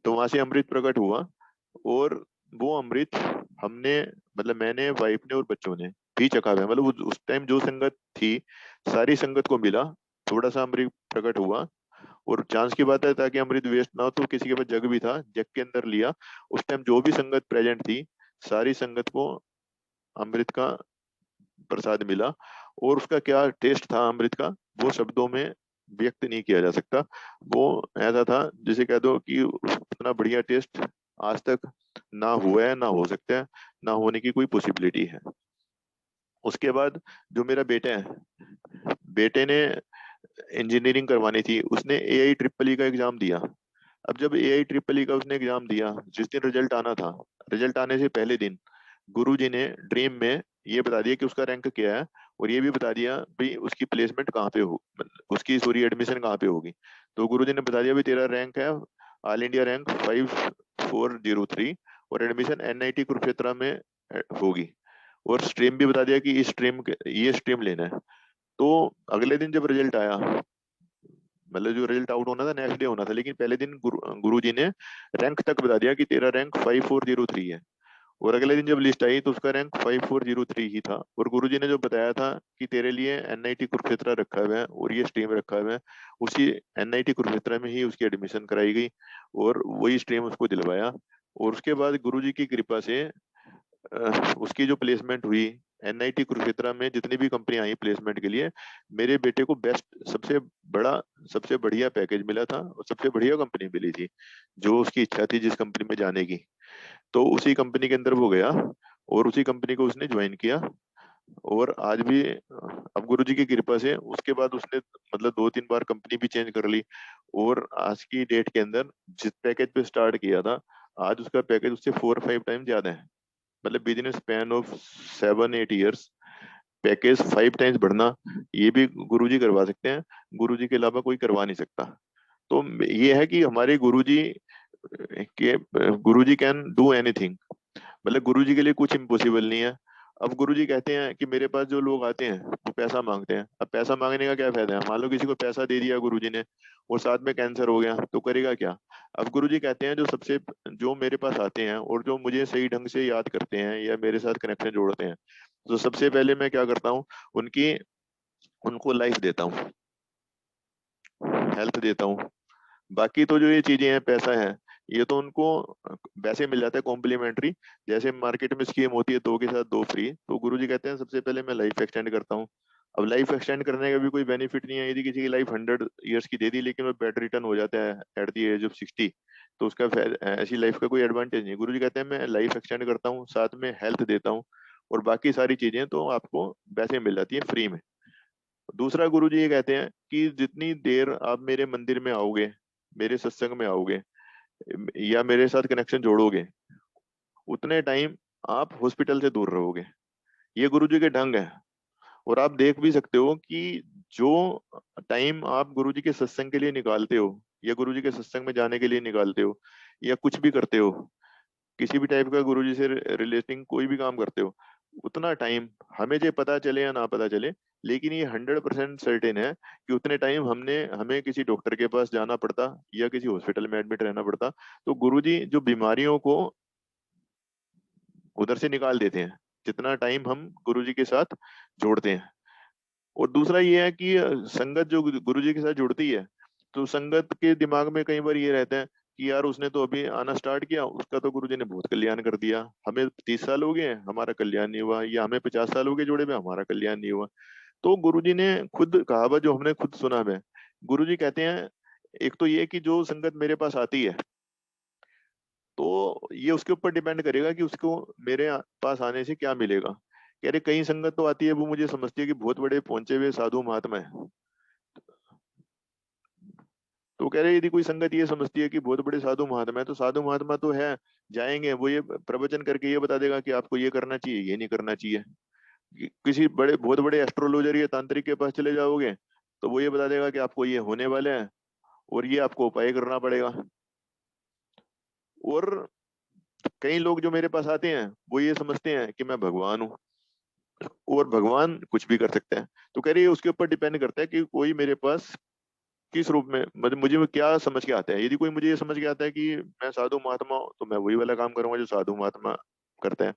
तो वहां से अमृत प्रकट हुआ, और वो अमृत हमने, मतलब मैंने, वाइफ ने और बच्चों ने भी चखा हुआ है। मतलब उस टाइम जो संगत थी, सारी संगत को मिला। थोड़ा सा अमृत प्रकट हुआ, और चांस की बात है, ताकि अमृत वेस्ट ना हो, तो किसी के पास जग भी था, जग के अंदर लिया। उस टाइम जो भी संगत प्रेजेंट थी, सारी संगत को अमृत का प्रसाद मिला। और उसका क्या टेस्ट था अमृत का, वो शब्दों में व्यक्त नहीं किया जा सकता। वो ऐसा था जिसे कह दो कि उतना बढ़िया टेस्ट आज तक ना हुआ है, ना हो सकता है, ना होने की कोई पॉसिबिलिटी है। उसके बाद जो मेरा बेटा है, बेटे ने इंजीनियरिंग करवानी थी, उसने एआई ट्रिपल ई का एग्जाम दिया। अब जब एआई ट्रिपल ई का उसने एग्जाम दिया, जिस दिन रिजल्ट आना था, रिजल्ट आने से पहले दिन गुरु जी ने ड्रीम में ये बता दिया कि उसका रैंक क्या है, और ये भी बता दिया भाई उसकी प्लेसमेंट कहाँ पे हो, उसकी सॉरी एडमिशन कहाँ पे होगी। तो गुरु जी ने बता दिया भाई तेरा रैंक है ऑल इंडिया रैंक 5403, और एडमिशन एनआईटी कुरुक्षेत्र में होगी। और स्ट्रीम भी बता दिया कि इस स्ट्रीम ये स्ट्रीम लेना है। तो अगले दिन जब रिजल्ट आया, मतलब जो रिजल्ट आउट होना था नेक्स्ट डे होना था, लेकिन पहले दिन गुरु जी ने रैंक तक बता दिया कि तेरा रैंक 5403 है। और अगले दिन जब लिस्ट आई, तो उसका रैंक 5403 ही था। और गुरुजी ने जो बताया था कि तेरे लिए एनआईटी कुरुक्षेत्र रखा हुआ है और ये स्ट्रीम रखा हुआ है, उसी एनआईटी कुरुक्षेत्र में ही उसकी एडमिशन कराई गई, और वही स्ट्रीम उसको दिलवाया। और उसके बाद गुरुजी की कृपा से उसकी जो प्लेसमेंट हुई, एनआईटी कुरुक्षेत्र में जितनी भी कंपनी आई प्लेसमेंट के लिए, मेरे बेटे को बेस्ट, बड़ा सबसे बढ़िया पैकेज मिला था, और सबसे बढ़िया कंपनी मिली थी जो उसकी इच्छा थी जिस कंपनी में जाने की। तो उसी कंपनी के अंदर वो गया, और उसी कंपनी को उसने ज्वाइन किया। और आज भी अब गुरु जी की कृपा से उसके बाद उसने मतलब 2-3 बार कंपनी भी चेंज कर ली। और आज की डेट के अंदर जिस पैकेज पे स्टार्ट किया था, आज उसका पैकेज उससे 4-5 टाइम ज्यादा है। मतलब with in span of 7-8 years package 5 times बढ़ना, ये भी गुरुजी करवा सकते हैं। गुरुजी के अलावा कोई करवा नहीं सकता। तो ये है कि हमारे गुरुजी के, गुरुजी कैन डू एनीथिंग। मतलब गुरुजी के लिए कुछ इम्पॉसिबल नहीं है। अब गुरुजी कहते हैं कि मेरे पास जो लोग आते हैं वो पैसा मांगते हैं। अब पैसा मांगने का क्या फायदा है, मान लो किसी को पैसा दे दिया गुरुजी ने, और साथ में कैंसर हो गया, तो करेगा क्या। अब गुरुजी कहते हैं जो मेरे पास आते हैं और जो मुझे सही ढंग से याद करते हैं या मेरे साथ कनेक्शन जोड़ते हैं, तो सबसे पहले मैं क्या करता हूँ, उनकी उनको लाइफ देता हूँ, हेल्थ देता हूँ। बाकी तो जो ये चीजें हैं, पैसा है, ये तो उनको वैसे मिल जाता है कॉम्प्लीमेंट्री। जैसे मार्केट में स्कीम होती है 2 के साथ 2 फ्री, तो गुरुजी कहते हैं सबसे पहले मैं लाइफ एक्सटेंड करता हूँ। अब लाइफ एक्सटेंड करने का भी कोई बेनिफिट नहीं है। यदि किसी की लाइफ 100 ईयर्स की दे दी लेकिन वो बेड रिटर्न हो जाता है एट द एज ऑफ 60, तो उसका ऐसी लाइफ का कोई एडवांटेज नहीं। गुरु जी कहते हैं मैं लाइफ एक्सटेंड करता हूँ, साथ में हेल्थ देता हूँ, और बाकी सारी चीजें तो आपको वैसे मिल जाती है फ्री में। दूसरा गुरु जी ये कहते हैं कि जितनी देर आप मेरे मंदिर में आओगे, मेरे सत्संग में आओगे, या मेरे साथ कनेक्शन जोड़ोगे, उतने टाइम आप हॉस्पिटल से दूर रहोगे। ये गुरु जी के ढंग है। और आप देख भी सकते हो कि जो टाइम आप गुरुजी के सत्संग के लिए निकालते हो, या गुरुजी के सत्संग में जाने के लिए निकालते हो, या कुछ भी करते हो, किसी भी टाइप का गुरुजी से रिलेटिंग कोई भी काम करते हो, उतना टाइम, हमें जो पता चले या ना पता चले, लेकिन ये 100% सर्टेन है कि उतने टाइम हमें किसी डॉक्टर के पास जाना पड़ता या किसी हॉस्पिटल में एडमिट रहना पड़ता, तो गुरुजी जो बीमारियों को उधर से निकाल देते हैं जितना टाइम हम गुरुजी के साथ जोड़ते हैं। और दूसरा ये है कि संगत जो गुरु जी के साथ जुड़ती है, तो संगत के दिमाग में कई बार ये रहता है कि यार उसने तो अभी आना स्टार्ट किया, उसका तो गुरु जी ने बहुत कल्याण कर दिया, हमें 30 साल हो गए हैं हमारा कल्याण नहीं हुआ, या हमें 50 साल हो गए जोड़े में हमारा कल्याण नहीं हुआ। तो गुरु जी ने खुद कहावत जो हमने खुद सुना है, गुरु जी कहते हैं एक तो ये कि जो संगत मेरे पास आती है, तो ये उसके ऊपर डिपेंड करेगा कि उसको मेरे पास आने से क्या मिलेगा। कह रहे कई संगत तो आती है वो मुझे समझती है कि बहुत बड़े पहुंचे हुए साधु महात्मा है, तो कह रहे यदि कोई संगत ये समझती है कि बहुत बड़े साधु महात्मा है, तो साधु महात्मा तो है, जाएंगे वो ये प्रवचन करके ये बता देगा कि आपको ये करना चाहिए ये नहीं करना चाहिए। किसी बड़े बहुत बड़े एस्ट्रोलॉजर या तांत्रिक के पास चले जाओगे, तो वो ये बता देगा कि आपको ये होने वाला है और ये आपको उपाय करना पड़ेगा। और कई लोग जो मेरे पास आते हैं वो ये समझते हैं कि मैं भगवान हूँ, और भगवान कुछ भी कर सकते हैं। तो कह रही है उसके ऊपर डिपेंड करता है कि कोई मेरे पास किस रूप में, मतलब मुझे वो क्या समझ के आता है। यदि कोई मुझे ये समझ के आता है कि मैं साधु महात्मा हूँ, तो मैं वही वाला काम करूंगा जो साधु महात्मा करते हैं।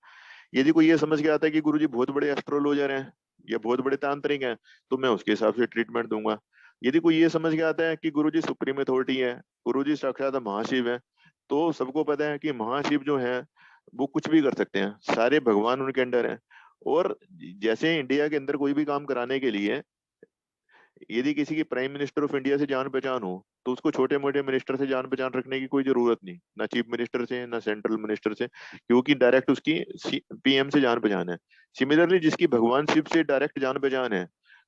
यदि कोई ये समझ के आता है कि गुरुजी बहुत बड़े एस्ट्रोलॉजर हैं या बहुत बड़े तांत्रिक हैं, तो मैं उसके हिसाब से ट्रीटमेंट दूंगा। यदि कोई ये समझ के आता है कि गुरुजी सुप्रीम अथॉरिटी है, गुरुजी साक्षात महाशिव है, तो सबको पता है कि महाशिव जो है वो कुछ भी कर सकते हैं, सारे भगवान उनके अंडर हैं। और जैसे इंडिया के अंदर कोई भी काम कराने के लिए यदि किसी की प्राइम मिनिस्टर ऑफ इंडिया से जान पहचान हो, तो उसको छोटे मोटे मिनिस्टर से जान पहचान रखने की कोई जरूरत नहीं, ना चीफ मिनिस्टर से ना सेंट्रल मिनिस्टर से, क्योंकि डायरेक्ट उसकी पीएम से जान पहचान है। सिमिलरली जिसकी भगवान शिव से डायरेक्ट जान पहचान है,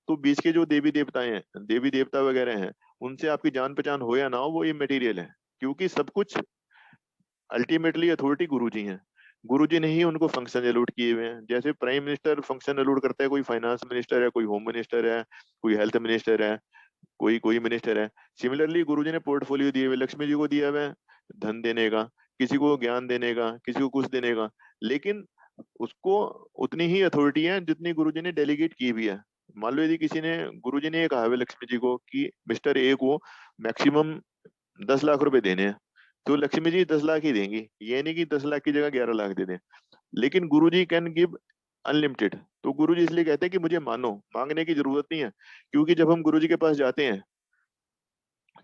तो बीच के जो देवी देवताएं हैं, देवी देवता वगैरह हैं, उनसे आपकी जान पहचान हो या ना हो वो इमेटीरियल है, क्योंकि सब कुछ अल्टीमेटली अथॉरिटी गुरु जी हैं। गुरु जी ने ही उनको फंक्शन अलॉट किए हुए हैं। जैसे प्राइम मिनिस्टर फंक्शन अलॉट करता है, कोई फाइनेंस मिनिस्टर है, कोई होम मिनिस्टर है, कोई हेल्थ मिनिस्टर है, कोई कोई मिनिस्टर है। सिमिलरली गुरुजी ने पोर्टफोलियो दिए हुए, लक्ष्मी जी को दिया हुआ है धन देने का, किसी को ज्ञान देने का, किसी को कुछ देने का, लेकिन उसको उतनी ही अथॉरिटी है जितनी गुरुजी ने डेलीगेट की भी है। मान लो यदि किसी ने, गुरुजी ने ये कहा है लक्ष्मी जी को कि मिस्टर ए को मैक्सिमम 10 लाख रुपए देने हैं, तो लक्ष्मी जी 10 लाख ही देंगी, ये नहीं कि 10 लाख की जगह 11 लाख दे दें। लेकिन गुरुजी कैन गिव अनलिमिटेड। तो गुरुजी इसलिए कहते हैं कि मुझे मानो, मांगने की जरूरत नहीं है, क्योंकि जब हम गुरुजी के पास जाते हैं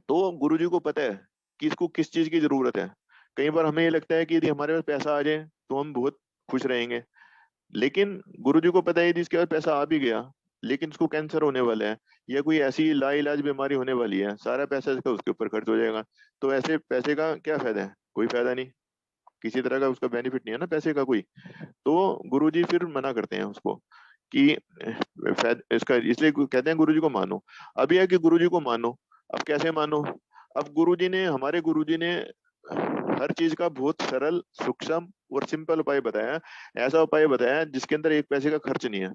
तो गुरुजी को पता है कि इसको किस चीज की जरूरत है। कई बार हमें ये लगता है कि यदि हमारे पास पैसा आ जाए तो हम बहुत खुश रहेंगे, लेकिन गुरुजी को पता है यदि इसके पास पैसा आ भी गया लेकिन उसको कैंसर होने वाला है या कोई ऐसी लाइलाज बीमारी होने वाली है, सारा पैसा इसका उसके ऊपर खर्च हो जाएगा। तो ऐसे पैसे का क्या फायदा है? कोई फायदा नहीं, किसी तरह का उसका बेनिफिट नहीं है ना पैसे का कोई। तो गुरुजी फिर मना करते हैं उसको कि इसका, इसलिए कहते हैं गुरुजी को मानो। अब यह है कि गुरुजी को मानो, अब कैसे मानो? अब हमारे गुरुजी ने हर चीज का बहुत सरल, सूक्ष्म और सिंपल उपाय बताया है। ऐसा उपाय बताया है जिसके अंदर एक पैसे का खर्च नहीं है।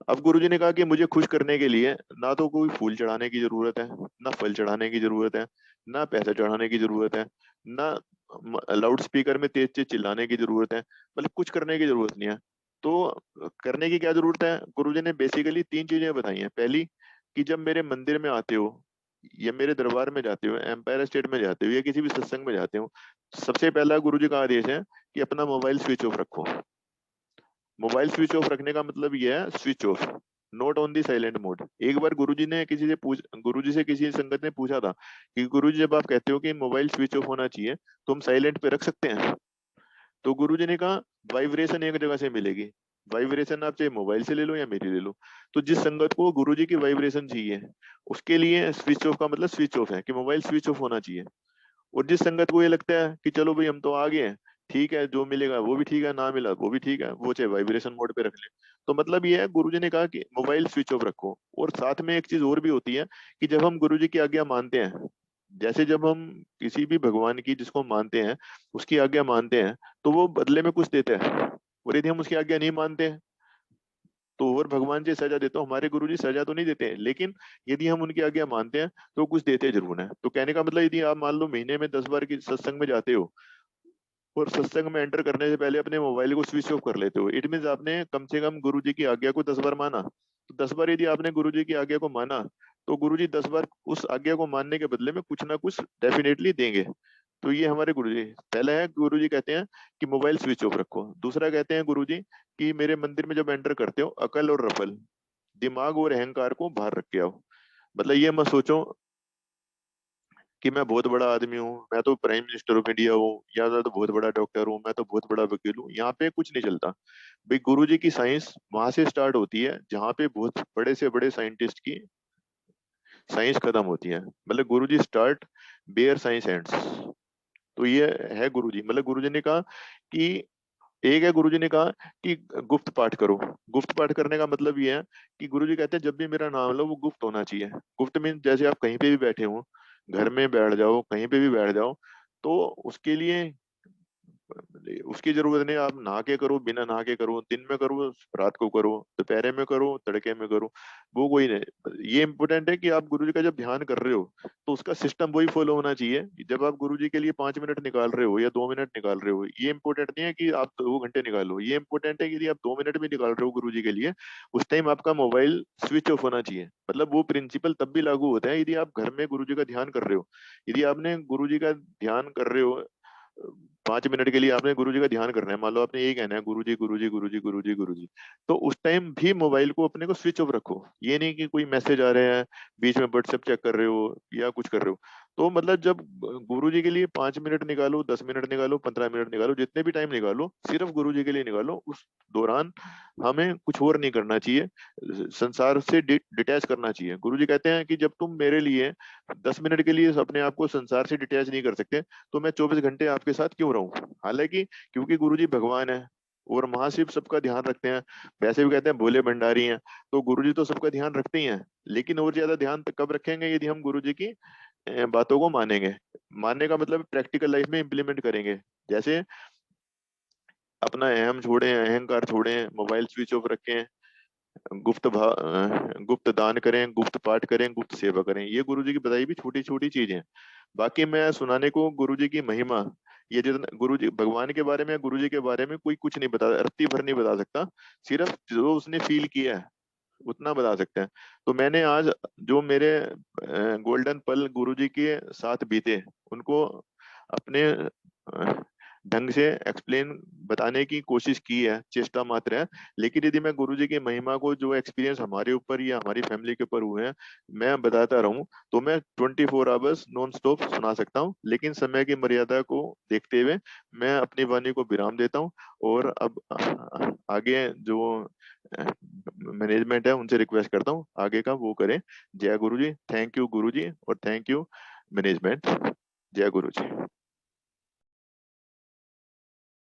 अब गुरुजी ने कहा कि मुझे खुश करने के लिए ना तो कोई फूल चढ़ाने की जरूरत है, ना फल चढ़ाने की जरूरत है, ना पैसा चढ़ाने की जरूरत है, ना लाउड स्पीकर में तेज तेज चिल्लाने की जरूरत है, मतलब कुछ करने की जरूरत नहीं है। तो करने की क्या जरूरत है? गुरुजी ने बेसिकली 3 चीजें बताई हैं। पहली, कि जब मेरे मंदिर में आते हो या मेरे दरबार में जाते हो, एम्पायर स्टेट में जाते हो या किसी भी सत्संग में जाते हो, सबसे पहला गुरुजी का आदेश है कि अपना मोबाइल स्विच ऑफ रखो। मोबाइल स्विच ऑफ रखने का मतलब ये है switch off, not on the silent mode. एक बार गुरुजी से किसी संगत ने पूछा था कि गुरुजी जब आप कहते हो कि मोबाइल स्विच ऑफ होना चाहिए तो हम साइलेंट पे रख सकते हैं? तो गुरुजी ने कहा वाइब्रेशन एक जगह से मिलेगी, वाइब्रेशन आप चाहे मोबाइल से ले लो या मेरी ले लो। तो जिस संगत को गुरुजी की वाइब्रेशन चाहिए, उसके लिए स्विच ऑफ का मतलब स्विच ऑफ है कि मोबाइल स्विच ऑफ होना चाहिए। और जिस संगत को ये लगता है कि चलो भाई हम तो आ गए हैं, ठीक है, जो मिलेगा वो भी ठीक है, ना मिला वो भी ठीक है, वो चाहे वाइब्रेशन मोड पे रख ले। तो मतलब ये है, गुरुजी ने कहा कि मोबाइल स्विच ऑफ रखो। और साथ में एक चीज और भी होती है कि जब हम गुरुजी की आज्ञा मानते हैं, जैसे जब हम किसी भी भगवान की जिसको हम मानते हैं उसकी आज्ञा मानते हैं, तो वो बदले में कुछ देते हैं। और यदि हम उसकी आज्ञा नहीं मानते हैं तो और भगवान जी सजा देते हो, हमारे गुरुजी सजा तो नहीं देते हैं, लेकिन यदि हम उनकी आज्ञा मानते हैं तो कुछ देते जरूर हैं। तो कहने का मतलब, यदि आप मान लो महीने में 10 बार की सत्संग में जाते हो और सत्संग में एंटर करने से पहले अपने मोबाइल को स्विच ऑफ कर लेते हो, इट मीन्स आपने कम से कम गुरु जी की आज्ञा को 10 बार माना। तो 10 बार यदि आपने गुरु जी की आज्ञा को माना, तो गुरु जी 10 बार उस आज्ञा को मानने के बदले में कुछ ना कुछ डेफिनेटली देंगे। तो ये हमारे गुरु जी। पहला है, गुरु जी कहते हैं कि मोबाइल स्विच ऑफ रखो। दूसरा कहते हैं गुरु जी कि मेरे मंदिर में जब एंटर करते हो, अकल और रफल, दिमाग और अहंकार को बाहर रख के आओ। मतलब ये मत सोचो कि मैं बहुत बड़ा आदमी हूँ, मैं तो प्राइम मिनिस्टर ऑफ इंडिया हूँ, या मैं तो बहुत बड़ा डॉक्टर हूँ, मैं तो बहुत बड़ा वकील हूँ। यहाँ पे कुछ नहीं चलता भाई। गुरुजी की साइंस वहां से स्टार्ट होती है जहाँ पे बहुत बड़े से बड़े साइंटिस्ट की साइंस खत्म होती है। मतलब गुरुजी स्टार्ट बेयर साइंस एंड्स। तो ये है गुरुजी। मतलब गुरुजी ने कहा कि, एक है गुरुजी ने कहा कि गुप्त पाठ करो। गुप्त पाठ करने का मतलब ये है कि गुरुजी कहते हैं जब भी मेरा नाम लो वो गुप्त होना चाहिए। गुप्त मीन जैसे आप कहीं पे भी बैठे हो, घर में बैठ जाओ, कहीं पे भी बैठ जाओ, तो उसके लिए उसकी जरूरत नहीं। आप नहा के करो, बिना नहा के करो, दिन में करो, रात को करो, दोपहर में करो, तड़के में करो, वो कोई नहीं। ये इंपॉर्टेंट है कि आप गुरु जी का जब ध्यान कर रहे हो तो उसका सिस्टम वही फॉलो होना चाहिए। जब आप गुरु जी के लिए 5 मिनट निकाल रहे हो या 2 मिनट निकाल रहे हो, ये इंपॉर्टेंट नहीं है कि आप 2 घंटे निकालो। ये इंपॉर्टेंट है कि यदि आप 2 मिनट भी निकाल रहे हो गुरु जी के लिए, उस टाइम आपका मोबाइल स्विच ऑफ होना चाहिए। मतलब वो प्रिंसिपल तब भी लागू होता है यदि आप घर में गुरु जी का ध्यान कर रहे हो। यदि आपने गुरु जी का ध्यान कर रहे हो, 5 मिनट के लिए आपने गुरु जी का ध्यान करना है, मान लो आपने यही कहना है गुरु जी गुरु जी गुरु जी गुरु जी गुरु जी, तो उस टाइम भी मोबाइल को अपने को स्विच ऑफ रखो। ये नहीं कि कोई मैसेज आ रहे हैं, बीच में व्हाट्सएप चेक कर रहे हो या कुछ कर रहे हो। तो मतलब जब गुरु जी के लिए 5 मिनट निकालो, 10 मिनट निकालो, 15 मिनट निकालो, जितने भी टाइम निकालो, सिर्फ गुरु जी के लिए निकालो। उस दौरान हमें कुछ और नहीं करना चाहिए, संसार से डिटैच करना चाहिए। गुरु जी कहते हैं कि जब तुम मेरे लिए 10 मिनट के लिए अपने आप को संसार से डिटैच नहीं कर सकते, तो मैं 24 घंटे आपके साथ क्यों रहूं। हालांकि क्योंकि गुरुजी भगवान है और महाशिव सबका ध्यान रखते हैं। वैसे भी कहते हैं भोले भंडारी हैं, तो गुरुजी तो सबका ध्यान रखते ही हैं। लेकिन और ज्यादा ध्यान तक कब रखेंगे, यदि हम गुरुजी की बातों को मानेंगे। मानने का मतलब प्रैक्टिकल लाइफ में इंप्लीमेंट करेंगे। जैसे अपना अहम छोड़ें, अहंकार छोड़ें, मोबाइल स्विच ऑफ रखें, गुप्त दान करें, गुप्त पाठ करें, गुप्त सेवा करें। ये गुरु जी की बताई भी छोटी छोटी चीजें हैं। बाकी मैं सुनाने को गुरु जी की महिमा, ये जितना गुरु जी भगवान के बारे में, गुरु जी के बारे में कोई कुछ नहीं बता, रत्ती भर नहीं बता सकता। सिर्फ जो उसने फील किया है उतना बता सकते हैं। तो मैंने आज जो मेरे गोल्डन पल गुरु जी के साथ बीते, उनको अपने ढंग से एक्सप्लेन बताने की कोशिश की है, चेष्टा मात्र है। लेकिन यदि मैं गुरु जी की महिमा को, जो एक्सपीरियंस हमारे ऊपर या हमारी फैमिली के ऊपर हुए हैं, मैं बताता रहूं, तो मैं 24 आवर्स नॉन स्टॉप सुना सकता हूँ। लेकिन समय की मर्यादा को देखते हुए मैं अपनी वाणी को विराम देता हूँ। और अब आगे जो मैनेजमेंट है उनसे रिक्वेस्ट करता हूँ आगे का वो करें। जय गुरु जी, थैंक यू गुरु जी, और थैंक यू मैनेजमेंट। जय गुरु जी।